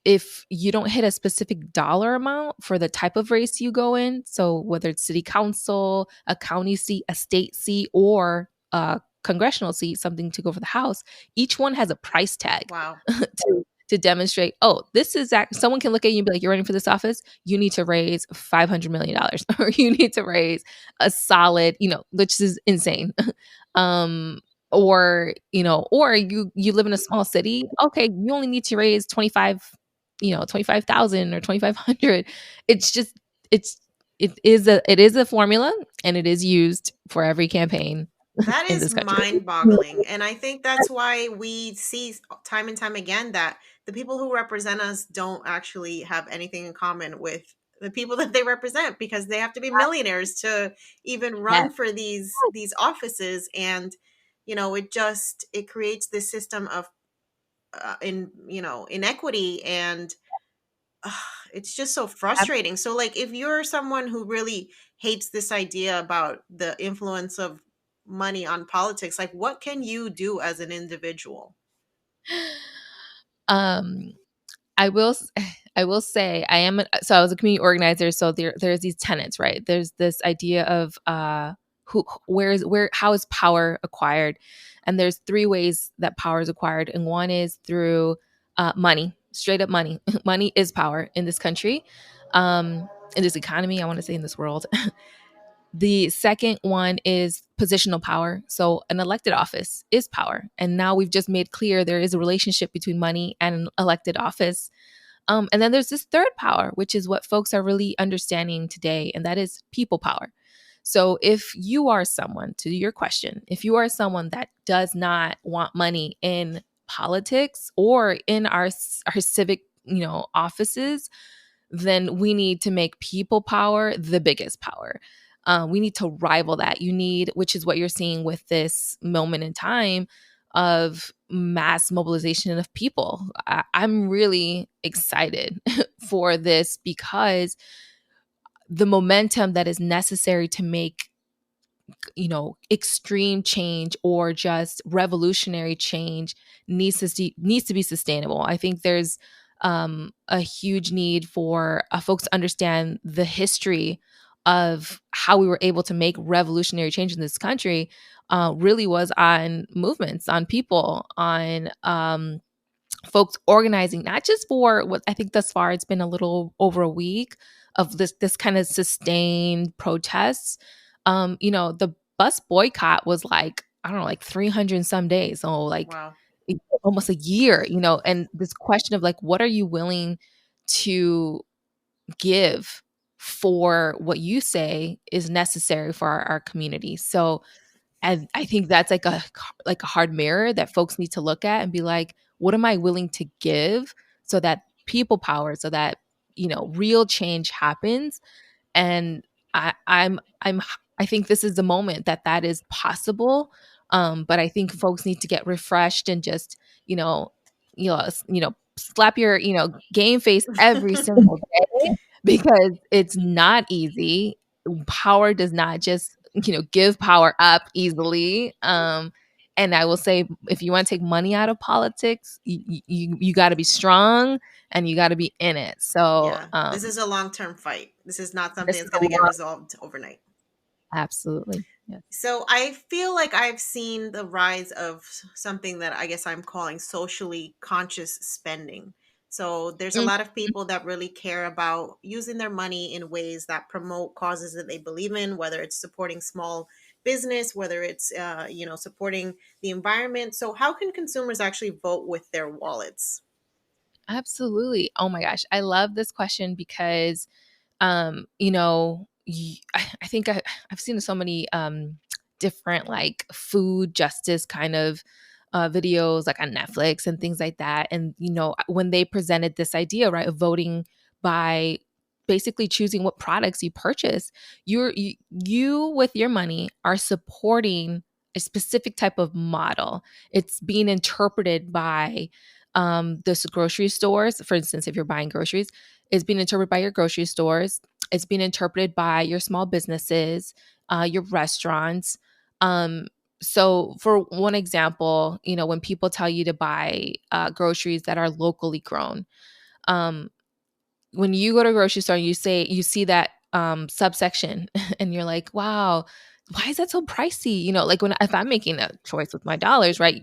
If you don't hit a specific dollar amount for the type of race you go in, so whether it's city council, a county seat, a state seat, or a congressional seat, something to go for the House, each one has a price tag Wow. to demonstrate, oh, this is someone can look at you and be like, you're running for this office, you need to raise $500 million, or you need to raise a solid, which is insane. um or you live in a small city, okay, you only need to raise 25,000 or 2,500. It's just it's it is a formula, and it is used for every campaign That in is this country. mind boggling. And I think that's why we see time and time again that the people who represent us don't actually have anything in common with the people that they represent, because they have to be millionaires to even Yes. run for these offices. And it creates this system of inequity, and uh, it's just so frustrating. So like, if you're someone who really hates this idea about the influence of money on politics, like what can you do as an individual? um I will I will say I am so I was a community organizer, so there's these tenets, right? There's this idea of where how is power acquired? And there's three ways that power is acquired, and one is through money, straight up money. Money is power in this country, in this economy. I want to say in this world. The second one is positional power. So an elected office is power. And now we've just made clear there is a relationship between money and an elected office. And then there's this third power, which is what folks are really understanding today, and that is people power. So if you are someone, to your question, if you are someone that does not want money in politics or in our civic, offices, then we need to make people power the biggest power. We need to rival that. You need, which is what you're seeing with this moment in time of mass mobilization of people. I'm really excited for this because the momentum that is necessary to make extreme change or just revolutionary change needs to be sustainable. I think there's a huge need for folks to understand the history of how we were able to make revolutionary change in this country. Really was on movements, on people, on folks organizing, not just for what I think thus far it's been a little over a week of this kind of sustained protests. The bus boycott was like, I don't know, like 300 and some days. So like Wow. almost a year, and this question of like, what are you willing to give for what you say is necessary for our community? So, and I think that's like a hard mirror that folks need to look at and be like, what am I willing to give so that people power, so that real change happens? And I'm I think this is the moment that is possible. But I think folks need to get refreshed and just slap your game face every single day because it's not easy. Power does not just give power up easily. And I will say, if you want to take money out of politics, you got to be strong and you got to be in it. So Yeah, this is a long-term fight. This is not something this that's is a going to get lot. resolved overnight. Absolutely. Yes. So I feel like I've seen the rise of something that I guess I'm calling socially conscious spending. So there's a Mm, lot of people that really care about using their money in ways that promote causes that they believe in, whether it's supporting small business, whether it's supporting the environment. So how can consumers actually vote with their wallets? absolutely. Oh my gosh. I love this question because I think I've seen so many different like food justice kind of videos like on Netflix and things like that. And when they presented this idea, right, of voting by basically choosing what products you purchase, you with your money are supporting a specific type of model. It's being interpreted by this grocery stores. For instance, if you're buying groceries, it's being interpreted by your grocery stores. It's being interpreted by your small businesses, your restaurants. So, for one example, when people tell you to buy groceries that are locally grown, um, when you go to a grocery store and you see that subsection and you're like, wow, why is that so pricey? Like when if I'm making a choice with my dollars, right?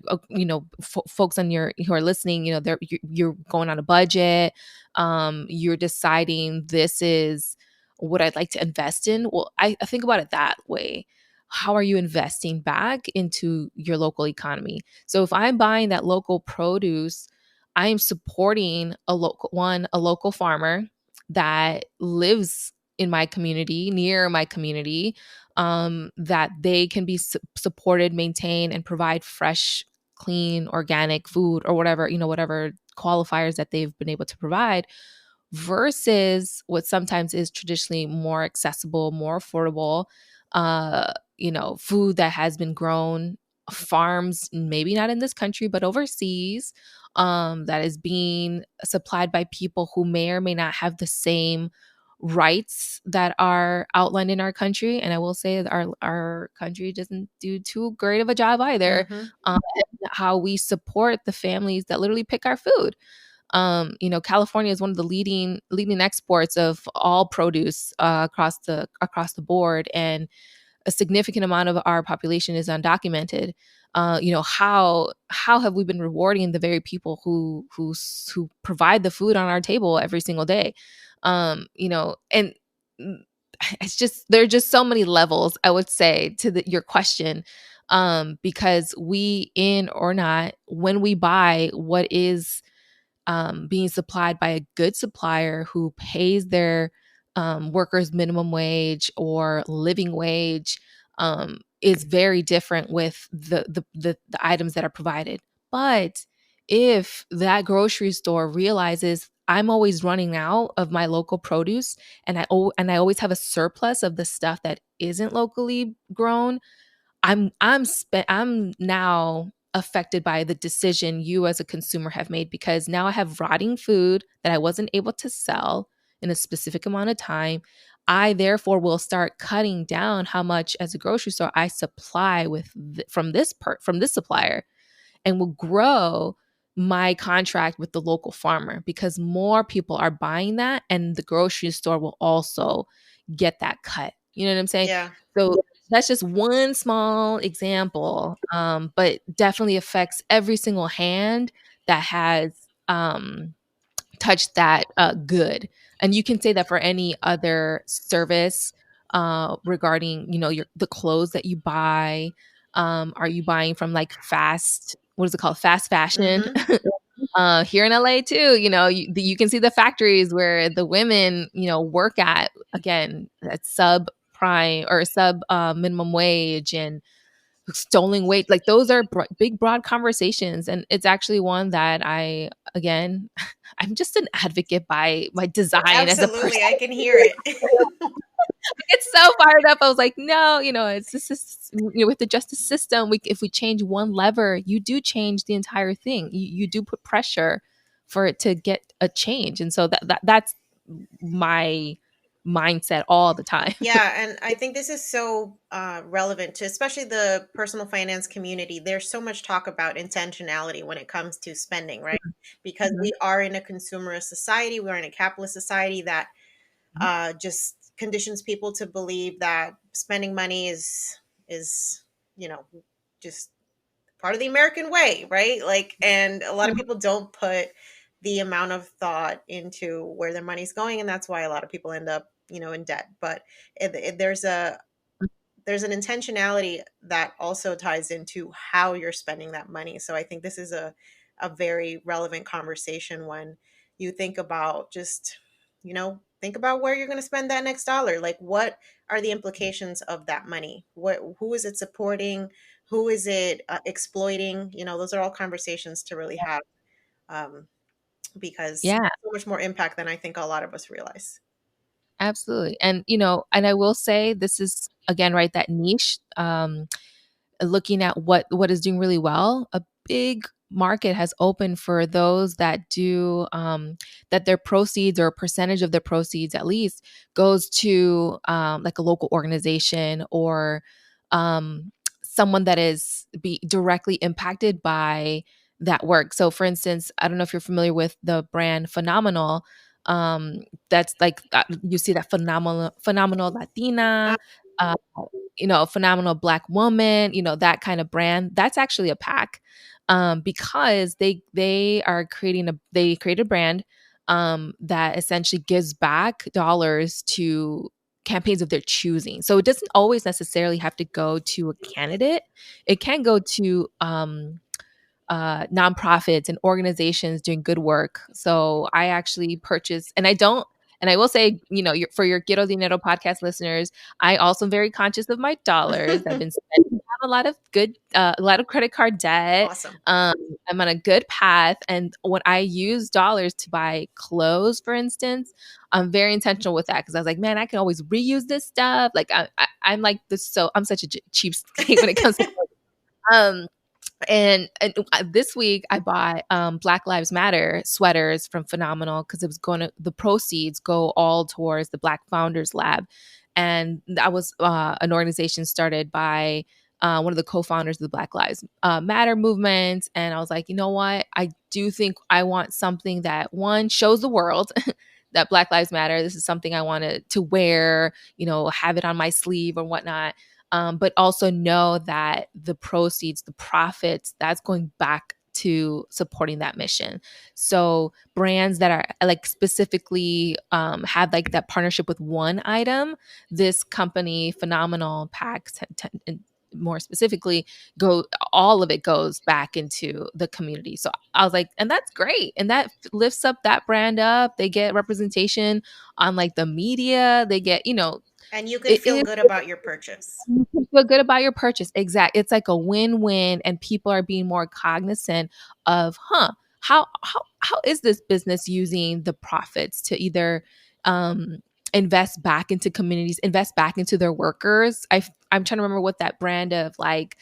Folks on your who are listening, you're going on a budget. You're deciding this is what I'd like to invest in. Well, I think about it that way. How are you investing back into your local economy? So if I'm buying that local produce, I am supporting a local farmer that lives in my community, near my community, that they can be supported, maintain, and provide fresh, clean, organic food or whatever, whatever qualifiers that they've been able to provide versus what sometimes is traditionally more accessible, more affordable, food that has been grown, farms, maybe not in this country, but overseas, that is being supplied by people who may or may not have the same rights that are outlined in our country. And I will say that our country doesn't do too great of a job either. Hmm. How we support the families that literally pick our food. California is one of the leading exports of all produce across the board, and a significant amount of our population is undocumented, how have we been rewarding the very people who provide the food on our table every single day? And mm, it's just there are just so many levels, I would say, to your question, because we, in or not, when we buy what is being supplied by a good supplier who pays their workers minimum wage or living wage, is very different with the items that are provided. But if that grocery store realizes I'm always running out of my local produce, and I always have a surplus of the stuff that isn't locally grown, I'm now affected by the decision you as a consumer have made, because now I have rotting food that I wasn't able to sell in a specific amount of time. I therefore will start cutting down how much as a grocery store I supply from this supplier, and will grow my contract with the local farmer, because more people are buying that, and the grocery store will also get that cut. You know what I'm saying? Yeah. So that's just one small example, but definitely affects every single hand that has touched that good. And you can say that for any other service, regarding, the clothes that you buy. Are you buying from like what is it called, fast fashion? Mm-hmm. Here in LA too, you can see the factories where the women, work at, again, at sub prime or sub minimum wage, and stolen weight. Like, those are big, broad conversations. And it's actually one that again, I'm just an advocate by design as a person. Absolutely. I can hear it. I get so fired up. I was like, no, it's this is, with the justice system, if we change one lever, you do change the entire thing. You do put pressure for it to get a change. And so that's my mindset all the time. Yeah, and I think this is so relevant to especially the personal finance community. There's so much talk about intentionality when it comes to spending, right? Because Mhm. we are in a consumerist society, we are in a capitalist society that just conditions people to believe that spending money is you know just part of the American way, right? Like, and a lot of people don't put the amount of thought into where their money's going, and that's why a lot of people end up, in debt. But there's an intentionality that also ties into how you're spending that money. So I think this is a very relevant conversation when you think about just, think about where you're going to spend that next dollar. Like, what are the implications of that money? Who is it supporting? Who is it exploiting? Those are all conversations to really have, um, because Yeah. so much more impact than I think a lot of us realize. Absolutely. And, and I will say, this is again, right, that niche, looking at what is doing really well. A big market has opened for those that do, that their proceeds, or a percentage of their proceeds at least, goes to, like a local organization, or um, someone that is be directly impacted by that work. So for instance, I don't know if you're familiar with the brand Phenomenal. That's like, you see that phenomenal Latina, uh, phenomenal Black woman, that kind of brand. That's actually a pack, because they create a brand, that essentially gives back dollars to campaigns of their choosing. So it doesn't always necessarily have to go to a candidate. It can go to nonprofits and organizations doing good work. So I actually purchased, and I will say, for your Quiero Dinero podcast listeners, I also am very conscious of my dollars. I've been spending on a lot of credit card debt. Awesome. I'm on a good path. And when I use dollars to buy clothes, for instance, I'm very intentional with that, because I was like, man, I can always reuse this stuff. Like, I'm like this. So I'm such a cheapskate when it comes to clothes. Um, and this week I bought Black Lives Matter sweaters from Phenomenal, because it was the proceeds go all towards the Black Founders Lab. And that was an organization started by one of the co-founders of the Black Lives Matter movement. And I was like, you know what? I do think I want something that, one, shows the world that Black Lives Matter. This is something I wanted to wear, have it on my sleeve or whatnot. but also know that the proceeds, the profits, that's going back to supporting that mission. So brands that are like specifically have like that partnership with one item, this company, Phenomenal Packs, and more specifically, go all of it goes back into the community. So I was like, and that's great, and that lifts up that brand up. They get representation on like the media. They get, And you can it feel is good about your purchase. you can feel good about your purchase. Exact. It's like a win-win, and people are being more cognizant of, how is this business using the profits to either um, invest back into communities, invest back into their workers. I'm trying to remember what that brand of like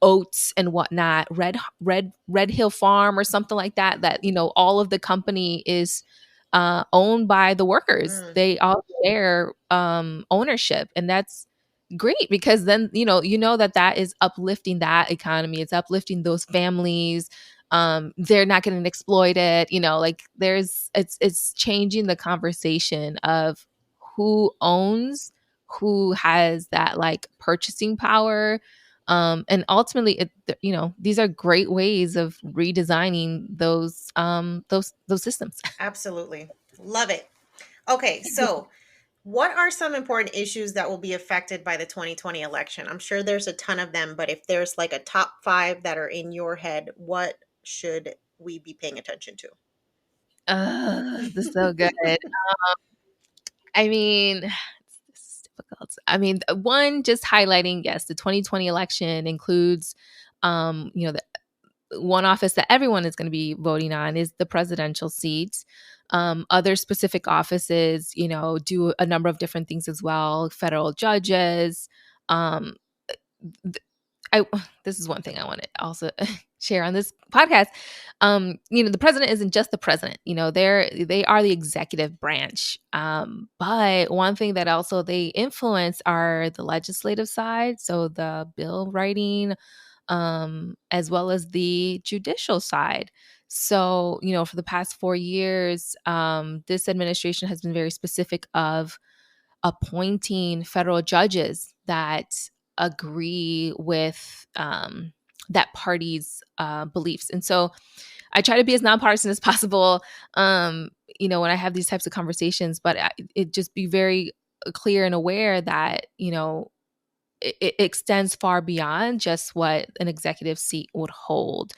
oats and whatnot, Red Hill Farm or something like that. That all of the company is owned by the workers. Mm, They all share ownership, and that's great because then that is uplifting that economy. It's uplifting those families. They're not getting exploited. Like it's changing the conversation of who owns, who has that like purchasing power. And ultimately these are great ways of redesigning those systems. absolutely. Love it. Okay, so what are some important issues that will be affected by the 2020 election? I'm sure there's a ton of them, but if there's like a top five that are in your head, what should we be paying attention to? This is so good. I mean, this is difficult. I mean, one, just highlighting, yes, the 2020 election includes, the one office that everyone is going to be voting on is the presidential seat. Other specific offices, do a number of different things as well. Federal judges, um, I this is one thing I want to also share on this podcast. The president isn't just the president. They are the executive branch. But one thing that also they influence are the legislative side, so the bill writing, as well as the judicial side. So, for the past 4 years, this administration has been very specific of appointing federal judges that agree with that party's beliefs. And so I try to be as nonpartisan as possible, when I have these types of conversations, but it just be very clear and aware that, it extends far beyond just what an executive seat would hold.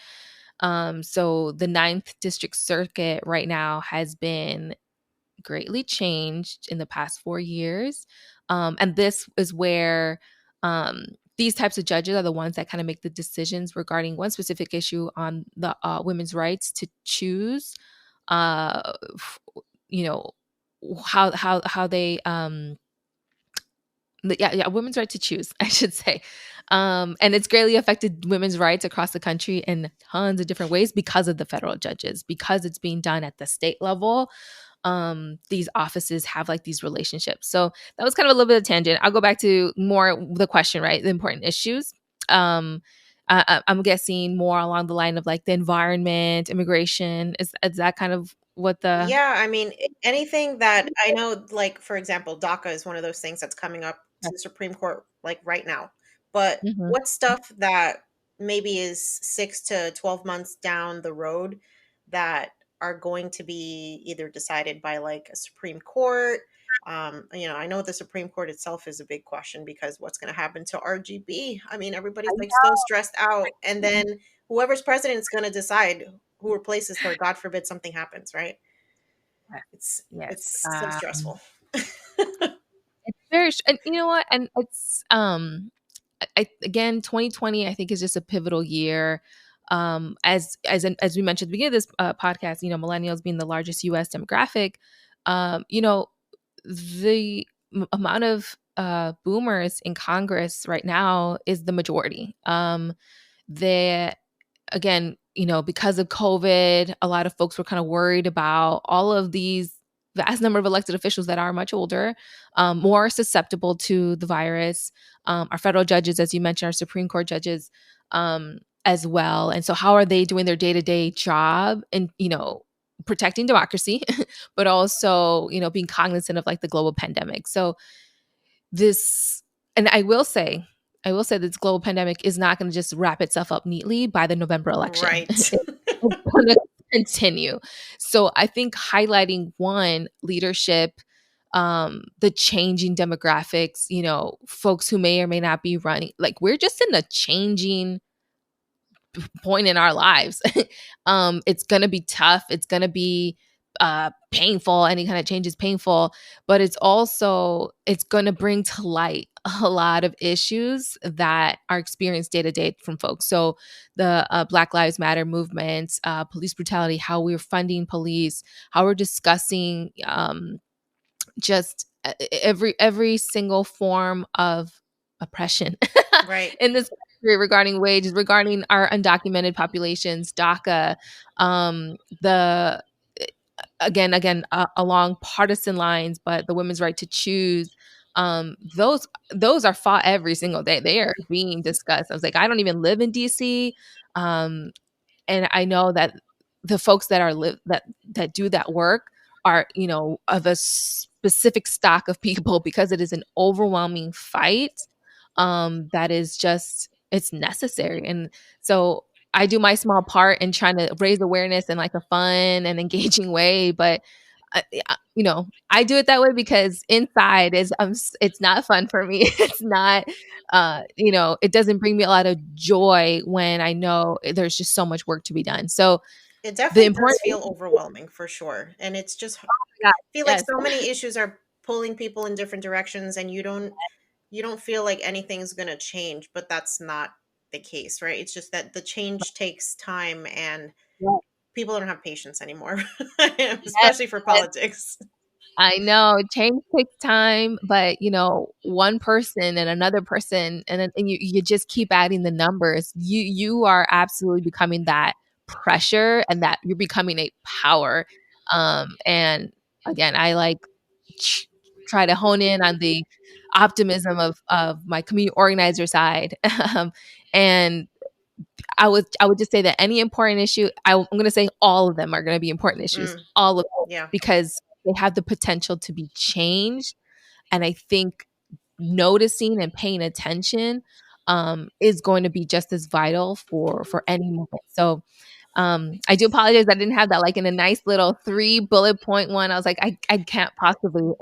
So the Ninth District Circuit right now has been greatly changed in the past 4 years. And this is where these types of judges are the ones that kind of make the decisions regarding one specific issue on the women's rights to choose, f- you know, how they yeah, women's right to choose, I should say. And it's greatly affected women's rights across the country in tons of different ways because of the federal judges, because it's being done at the state level. These offices have like these relationships. So that was kind of a little bit of tangent. I'll go back to more the question, right? The important issues. Um, I'm guessing more along the line of like the environment, immigration. Is that kind of what the Yeah, I mean, anything that I know, like for example, DACA is one of those things that's coming up to the Supreme Court like right now. But Mhm. what stuff that maybe is 6 to 12 months down the road that are going to be either decided by like a Supreme Court? I know the Supreme Court itself is a big question because what's going to happen to RGB? I mean, everybody's like so stressed out, and then whoever's president is going to decide who replaces her. God forbid something happens, right? It's Yes. it's so stressful. It's very, and you know what? And it's again, 2020, I think is just a pivotal year. As we mentioned at the beginning of this podcast, millennials being the largest U.S. demographic, the amount of boomers in Congress right now is the majority. The Again, because of COVID, a lot of folks were kind of worried about all of these vast number of elected officials that are much older, more susceptible to the virus. Our federal judges, as you mentioned, our Supreme Court judges, as well. And so, how are they doing their day to day job and protecting democracy, but also being cognizant of like the global pandemic? So this. And I will say this global pandemic is not going to just wrap itself up neatly by the November election. Right. It's going to continue. So I think highlighting one leadership, the changing demographics, folks who may or may not be running, like we're just in a changing point in our lives. It's gonna be tough. It's gonna be painful. Any kind of change is painful, but it's gonna bring to light a lot of issues that are experienced day to day from folks. So the Black Lives Matter movement, police brutality, how we're funding police, how we're discussing just every single form of oppression Right. in this country regarding wages, regarding our undocumented populations, DACA, the along partisan lines, but the women's right to choose. Those are fought every single day. They are being discussed. I was like, I don't even live in DC, um, and I know that the folks that are that do that work are, of a specific stock of people because it is an overwhelming fight, that is just, it's necessary. And so I do my small part in trying to raise awareness in like a fun and engaging way, but I do it that way because inside it's not fun for me. It's not, it doesn't bring me a lot of joy when I know there's just so much work to be done. So It the definitely does important feel overwhelming for sure. And it's just yeah, feel like yes, so many issues are pulling people in different directions and you don't feel like anything's going to change, but that's not the case, right? It's just that the change takes time and yes, people don't have patience anymore, yes, especially for yes. politics. I know change takes time, but one person and another person, and then and you just keep adding the numbers. You are absolutely becoming that pressure, and that you're becoming a power. And again, I like tr- try to hone in on the optimism of my community organizer side, and I would just say that any important issue, I'm going to say all of them are going to be important issues, Mm, all of them, yeah, because they have the potential to be changed. And I think noticing and paying attention, is going to be just as vital for any movement. So I do apologize. I didn't have that like in a nice little 3 bullet point one. I was like, I can't possibly.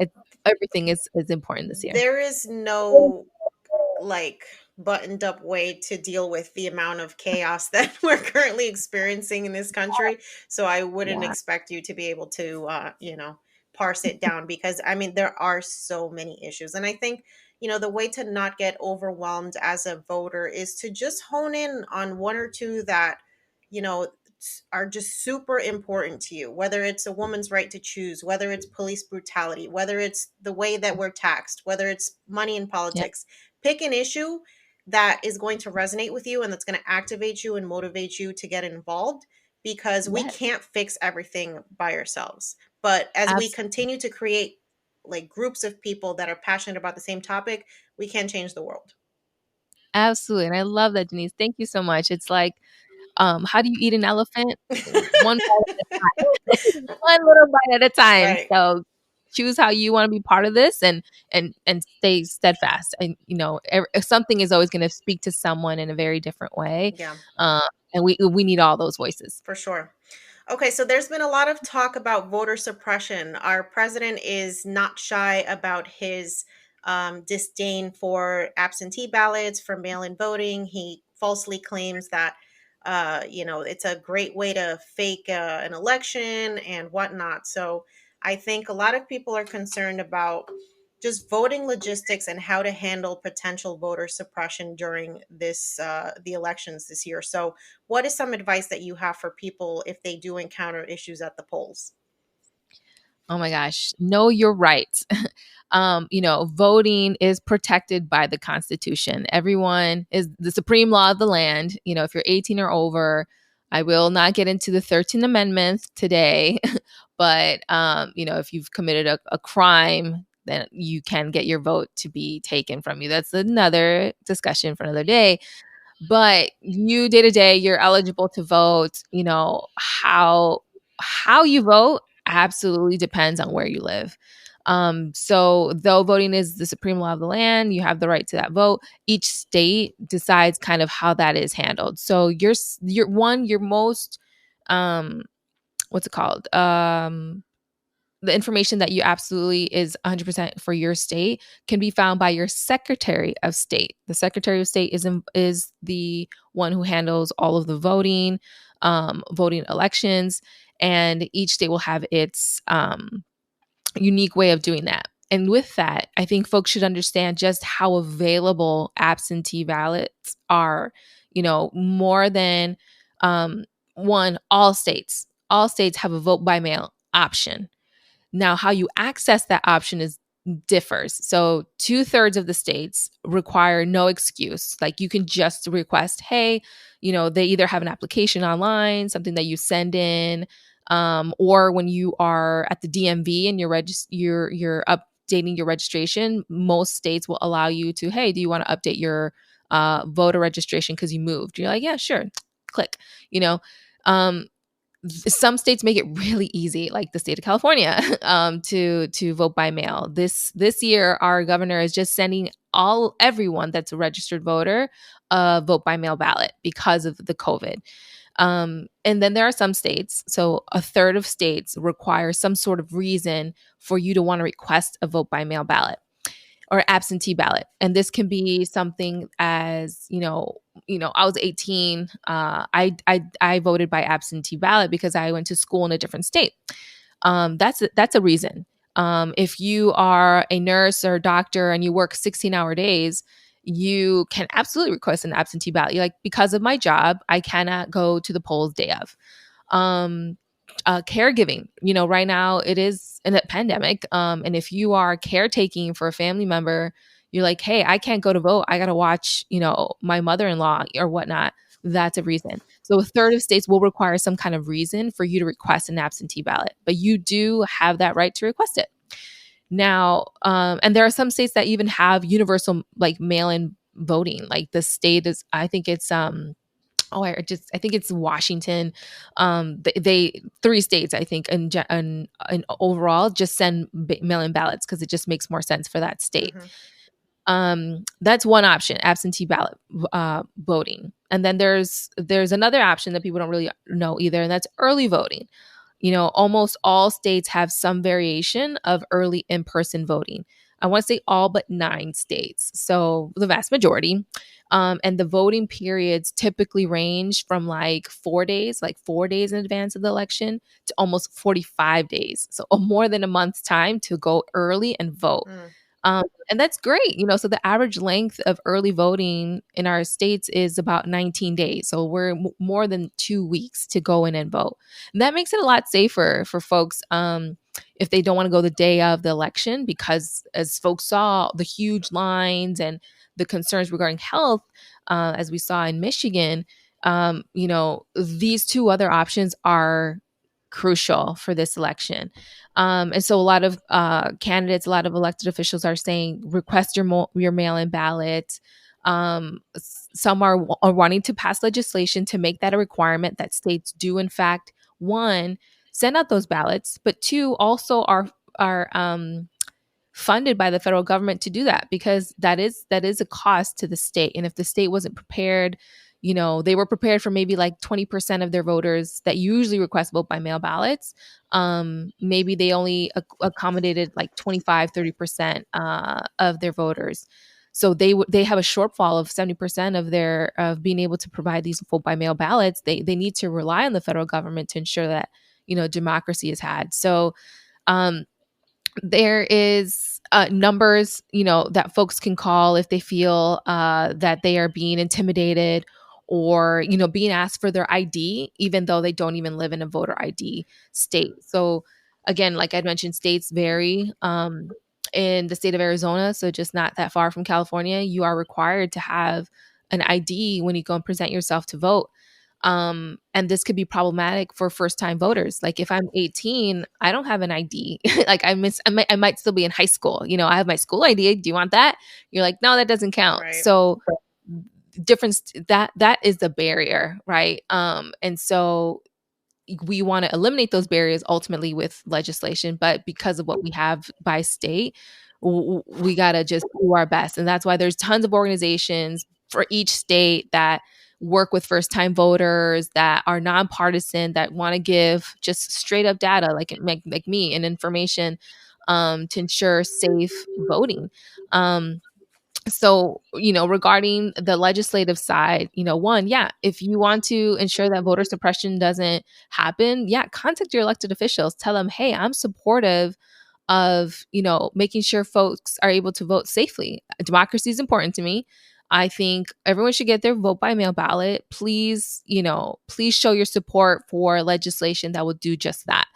Everything is important this year. there is no like buttoned up way to deal with the amount of chaos that we're currently experiencing in this country. So I wouldn't Yeah. expect you to be able to, parse it down because I mean, there are so many issues. And I think, the way to not get overwhelmed as a voter is to just hone in on one or two that, you know, are just super important to you, whether it's a woman's right to choose, whether it's police brutality, whether it's the way that we're taxed, whether it's money in Yeah. politics. Pick an issue that is going to resonate with you and that's going to activate you and motivate you to get involved because we Yes. can't fix everything by ourselves. But as we Absolutely. continue to create like groups of people that are passionate about the same topic, we can change the world. Absolutely. And I love that, Denise. Thank you so much. It's like, how do you eat an elephant? One bite at a time, one little bite at a time. Right. So choose how you want to be part of this, and stay steadfast. And something is always going to speak to someone in a very different way. Yeah, Um, and we need all those voices. for sure. Okay, so there's been a lot of talk about voter suppression. Our president is not shy about his disdain for absentee ballots, for mail in voting. He falsely claims that, it's a great way to fake an election and whatnot. So I think a lot of people are concerned about just voting logistics and how to handle potential voter suppression during the elections this year. So what is some advice that you have for people if they do encounter issues at the polls? Oh my gosh, know your rights. Voting is protected by the Constitution. Everyone is the supreme law of the land. If you're 18 or over, I will not get into the 13th Amendment today, but if you've committed a crime, then you can get your vote to be taken from you. That's another discussion for another day. But you day to day, you're eligible to vote. How you vote absolutely depends on where you live. So though voting is the supreme law of the land, you have the right to that vote. Each state decides kind of how that is handled. So your most um what's it called? The information that you absolutely is 100% for your state can be found by your Secretary of State. The Secretary of State is the one who handles all of the voting elections, and each state will have its unique way of doing that. And with that, I think folks should understand just how available absentee ballots are. More than one, all states have a vote by mail option. Now, how you access that option is differs. So 2/3 of the states require no excuse. Like you can just request, hey, they either have an application online, something that you send in, or when you are at the DMV and you're updating your registration, most states will allow you to, hey, do you want to update your voter registration because you moved? You're like, yeah, sure. Click. Um, some states make it really easy, like the state of California, to vote by mail. This year, our governor is just sending everyone that's a registered voter a vote by mail ballot because of the COVID. And then there are some states, so 1/3 of states require some sort of reason for you to want to request a vote by mail ballot or absentee ballot. And this can be something as, I was 18. I voted by absentee ballot because I went to school in a different state. That's a reason. If you are a nurse or a doctor and you work 16-hour days, you can absolutely request an absentee ballot. You're like, because of my job, I cannot go to the polls day of. Caregiving, right now it is in a pandemic, and if you are caretaking for a family member, you're like, hey, I can't go to vote, I gotta watch my mother-in-law or whatnot. That's a reason. So 1/3 of states will require some kind of reason for you to request an absentee ballot, but you do have that right to request it. Now, and there are some states that even have universal like mail-in voting. Like the state is, I think it's I think it's Washington. They 3 states, I think, in overall, just send mail-in ballots because it just makes more sense for that state. That's one option, absentee ballot voting. And then there's another option that people don't really know either, and that's early voting. Almost all states have some variation of early in-person voting. I want to say all but 9 states, so the vast majority. And the voting periods typically range from like 4 days, in advance of the election, to almost 45 days. So more than a month's time to go early and vote. And that's great. So the average length of early voting in our states is about 19 days. So we're more than 2 weeks to go in and vote. And that makes it a lot safer for folks if they don't want to go the day of the election, because as folks saw, the huge lines and the concerns regarding health, as we saw in Michigan, these 2 other options are crucial for this election. And so a lot of candidates, a lot of elected officials are saying request your mail-in ballot. Some are wanting to pass legislation to make that a requirement, that states do in fact, one, send out those ballots, but 2, also are funded by the federal government to do that, because that is a cost to the state. And if the state wasn't prepared, they were prepared for maybe like 20% of their voters that usually request vote by mail ballots. Maybe they only accommodated like 25-30% of their voters. So they have a shortfall of 70% of being able to provide these vote by mail ballots. They need to rely on the federal government to ensure that democracy is had. So there is numbers that folks can call if they feel that they are being intimidated, or being asked for their ID even though they don't even live in a voter ID state. So again, like I mentioned, states vary. In the state of Arizona, so just not that far from California, you are required to have an ID when you go and present yourself to vote. And this could be problematic for first-time voters. Like if I'm 18, I don't have an ID. Like I might still be in high school. I have my school ID. Do you want that? You're like, no, that doesn't count. Right. So difference that is the barrier, right? And so we want to eliminate those barriers ultimately with legislation, but because of what we have by state, we got to just do our best. And that's why there's tons of organizations for each state that work with first time voters, that are nonpartisan, that want to give just straight up data like me and information to ensure safe voting. So, regarding the legislative side, one, yeah, if you want to ensure that voter suppression doesn't happen, yeah, contact your elected officials. Tell them, hey, I'm supportive of, making sure folks are able to vote safely. Democracy is important to me. I think everyone should get their vote by mail ballot. Please, please show your support for legislation that will do just that.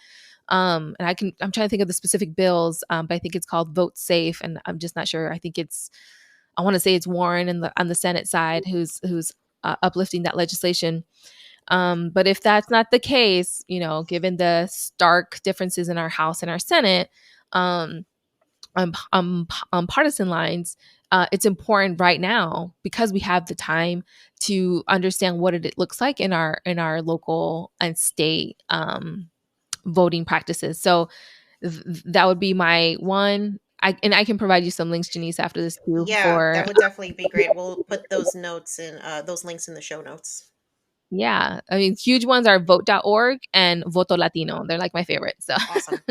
And I'm trying to think of the specific bills, but I think it's called Vote Safe, and I'm just not sure. I want to say it's Warren on the Senate side who's uplifting that legislation. But if that's not the case, given the stark differences in our House and our Senate, um, on partisan lines, it's important right now because we have the time to understand what it looks like in our local and state voting practices. So that would be my one. I can provide you some links, Janice, after this too. Yeah, For that would definitely be great. We'll put those notes in those links in the show notes. yeah, I mean, huge ones are vote.org and Voto Latino. They're like my favorite. So Awesome.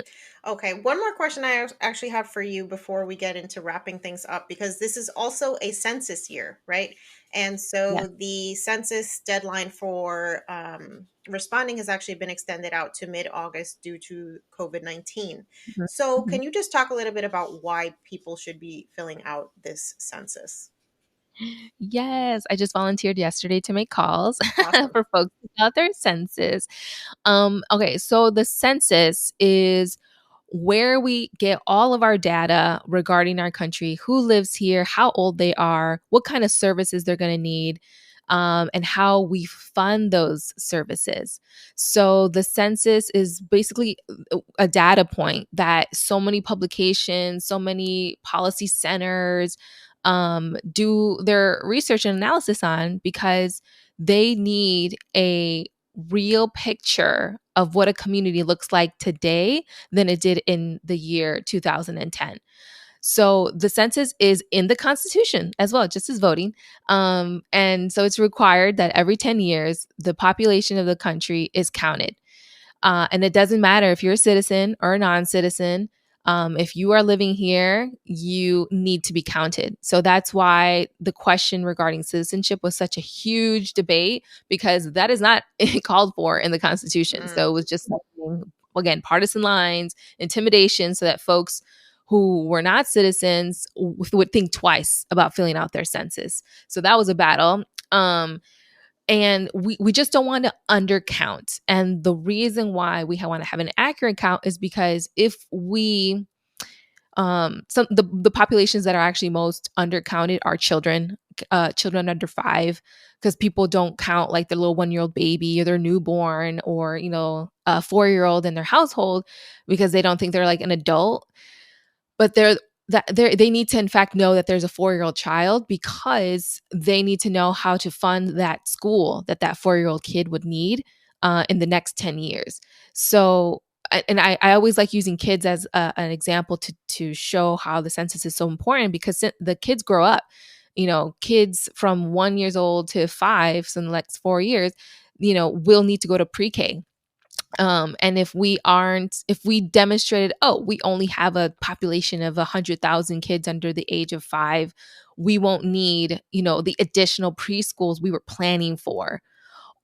Okay, one more question I actually have for you before we get into wrapping things up, because this is also a census year, right? And yeah. so the census deadline for responding has actually been extended out to mid August due to COVID-19. Mhm, So, mhm. can you just talk a little bit about why people should be filling out this census? Yes, I just volunteered yesterday to make calls Awesome. for folks to fill out their census. Okay, so the census is where we get all of our data regarding our country, who lives here, how old they are, what kind of services they're going to need, and how we fund those services. So the census is basically a data point that so many publications, so many policy centers do their research and analysis on because they need a real picture of what a community looks like today than it did in the year 2010. So the census is in the Constitution as well, just as voting. And so it's required that every 10 years, the population of the country is counted. And it doesn't matter if you're a citizen or a non citizen. If you are living here, you need to be counted. So that's why the question regarding citizenship was such a huge debate because that is not called for in the Constitution. So Mm. it was just, again, partisan lines, intimidation, so that folks who were not citizens would think twice about filling out their census. So that was a battle. And we just don't want to undercount. And the reason why we want to have an accurate count is because if we some the populations that are actually most undercounted are children, children under 5, because people don't count like their little 1-year-old baby or their newborn or a 4-year-old in their household because they don't think they're like an adult. But they need to in fact know that there's a 4-year-old child because they need to know how to fund that school that 4-year-old kid would need in the next 10 years. So and I always like using kids as an example to show how the census is so important because the kids grow up. Kids from 1 years old to 5, so in the next 4 years, will need to go to pre-K. And if we demonstrated, oh, we only have a population of 100,000 kids under the age of 5, we won't need, the additional preschools we were planning for.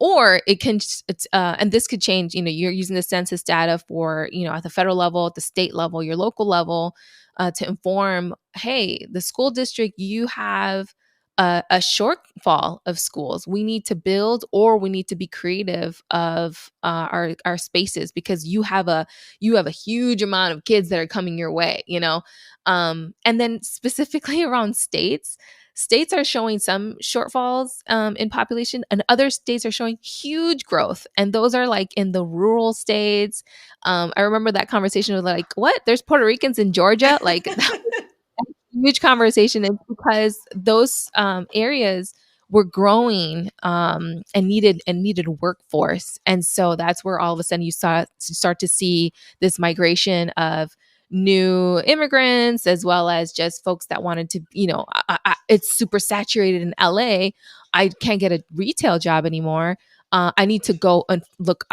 Or and this could change, you're using the census data for, at the federal level, at the state level, your local level, to inform, hey, the school district, you have a shortfall of schools. We need to build, or we need to be creative of our spaces because you have a huge amount of kids that are coming your way. And then specifically around states are showing some shortfalls in population, and other states are showing huge growth. And those are like in the rural states. I remember that conversation was like, what? There's Puerto Ricans in Georgia? Like, huge conversation is because those areas we're growing and needed workforce. And so that's where all of a sudden you start to see this migration of new immigrants, as well as just folks that wanted to, it's super saturated in LA. I can't get a retail job anymore. I need to go and look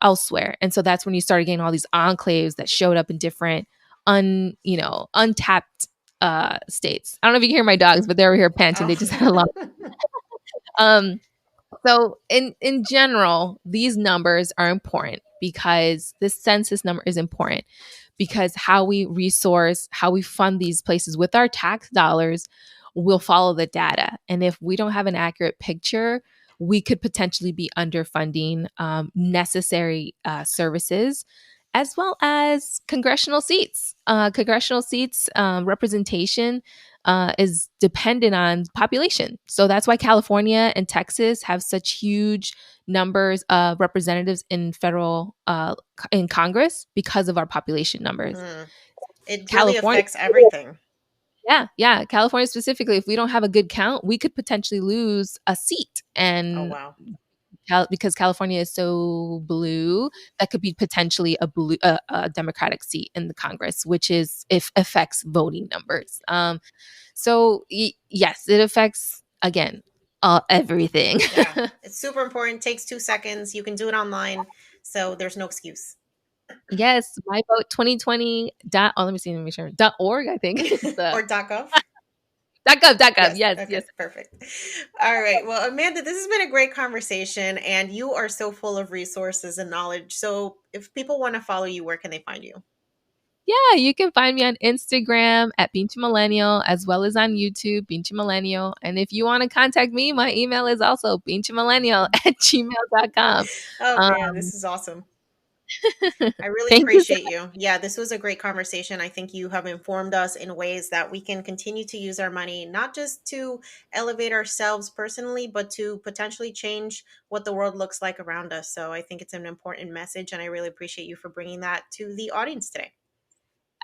elsewhere. And so that's when you started getting all these enclaves that showed up in different untapped states. I don't know if you can hear my dogs, but they're over here panting. They just had a lot. Um, so in general, these numbers are important because this census number is important because how we resource, how we fund these places with our tax dollars will follow the data. And if we don't have an accurate picture, we could potentially be underfunding necessary services, as well as congressional seats. Congressional seats representation is dependent on population. So that's why California and Texas have such huge numbers of representatives in federal in Congress because of our population numbers. It really affects everything. Yeah. California specifically, if we don't have a good count, we could potentially lose a seat. And because California is so blue, that could be potentially a Democratic seat in the Congress, which affects voting numbers. So yes, it affects, again, everything. Yeah, it's super important. It takes 2 seconds. You can do it online, so there's no excuse. Yes, my vote 2020. Let me see, let me make sure. .org, I think. Or .gov. .gov. Yes. Okay, yes. Perfect. All right. Well, Amanda, this has been a great conversation, and you are so full of resources and knowledge. So, if people want to follow you, where can they find you? Yeah, you can find me on Instagram at Pinche Millennial, as well as on YouTube, Pinche Millennial. And if you want to contact me, my email is also pinchemillennial@gmail.com. Oh, man, this is awesome. I really Thank appreciate you. Yeah, this was a great conversation. I think you have informed us in ways that we can continue to use our money, not just to elevate ourselves personally, but to potentially change what the world looks like around us. So I think it's an important message, and I really appreciate you for bringing that to the audience today.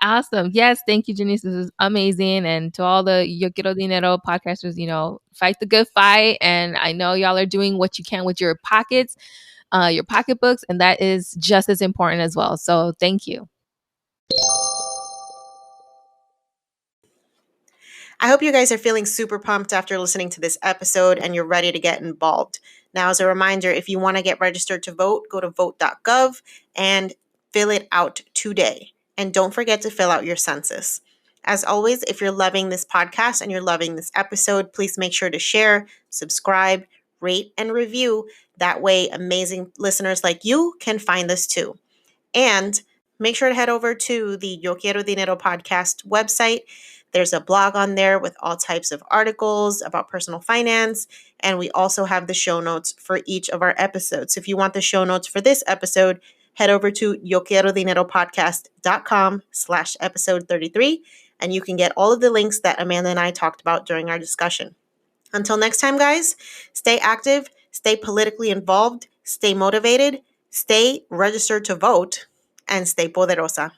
Awesome. Yes. Thank you, Janice. This is amazing. And to all the Yo Quiero Dinero podcasters, fight the good fight. And I know y'all are doing what you can with your pockets, your pocketbooks, and that is just as important as well. So thank you. I hope you guys are feeling super pumped after listening to this episode and you're ready to get involved. Now, as a reminder, if you want to get registered to vote, go to vote.gov and fill it out today. And don't forget to fill out your census. As always, if you're loving this podcast and you're loving this episode, please make sure to share, subscribe, rate, and review. That way, amazing listeners like you can find this too. And make sure to head over to the Yo Quiero Dinero podcast website. There's a blog on there with all types of articles about personal finance. And we also have the show notes for each of our episodes. So if you want the show notes for this episode, head over to yoquierodineropodcast.com/episode 33, and you can get all of the links that Amanda and I talked about during our discussion. Until next time, guys, stay active, stay politically involved, stay motivated, stay registered to vote, and stay poderosa.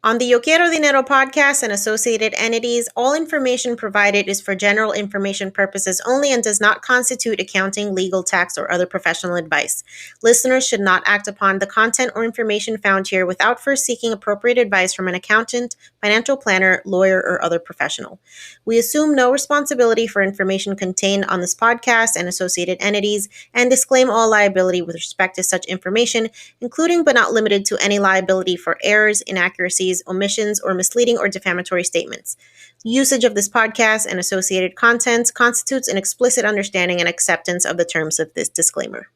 On the Yo Quiero Dinero podcast and associated entities, all information provided is for general information purposes only and does not constitute accounting, legal, tax, or other professional advice. Listeners should not act upon the content or information found here without first seeking appropriate advice from an accountant, financial planner, lawyer, or other professional. We assume no responsibility for information contained on this podcast and associated entities and disclaim all liability with respect to such information, including but not limited to any liability for errors, inaccuracies, omissions, or misleading or defamatory statements. Usage of this podcast and associated content constitutes an explicit understanding and acceptance of the terms of this disclaimer.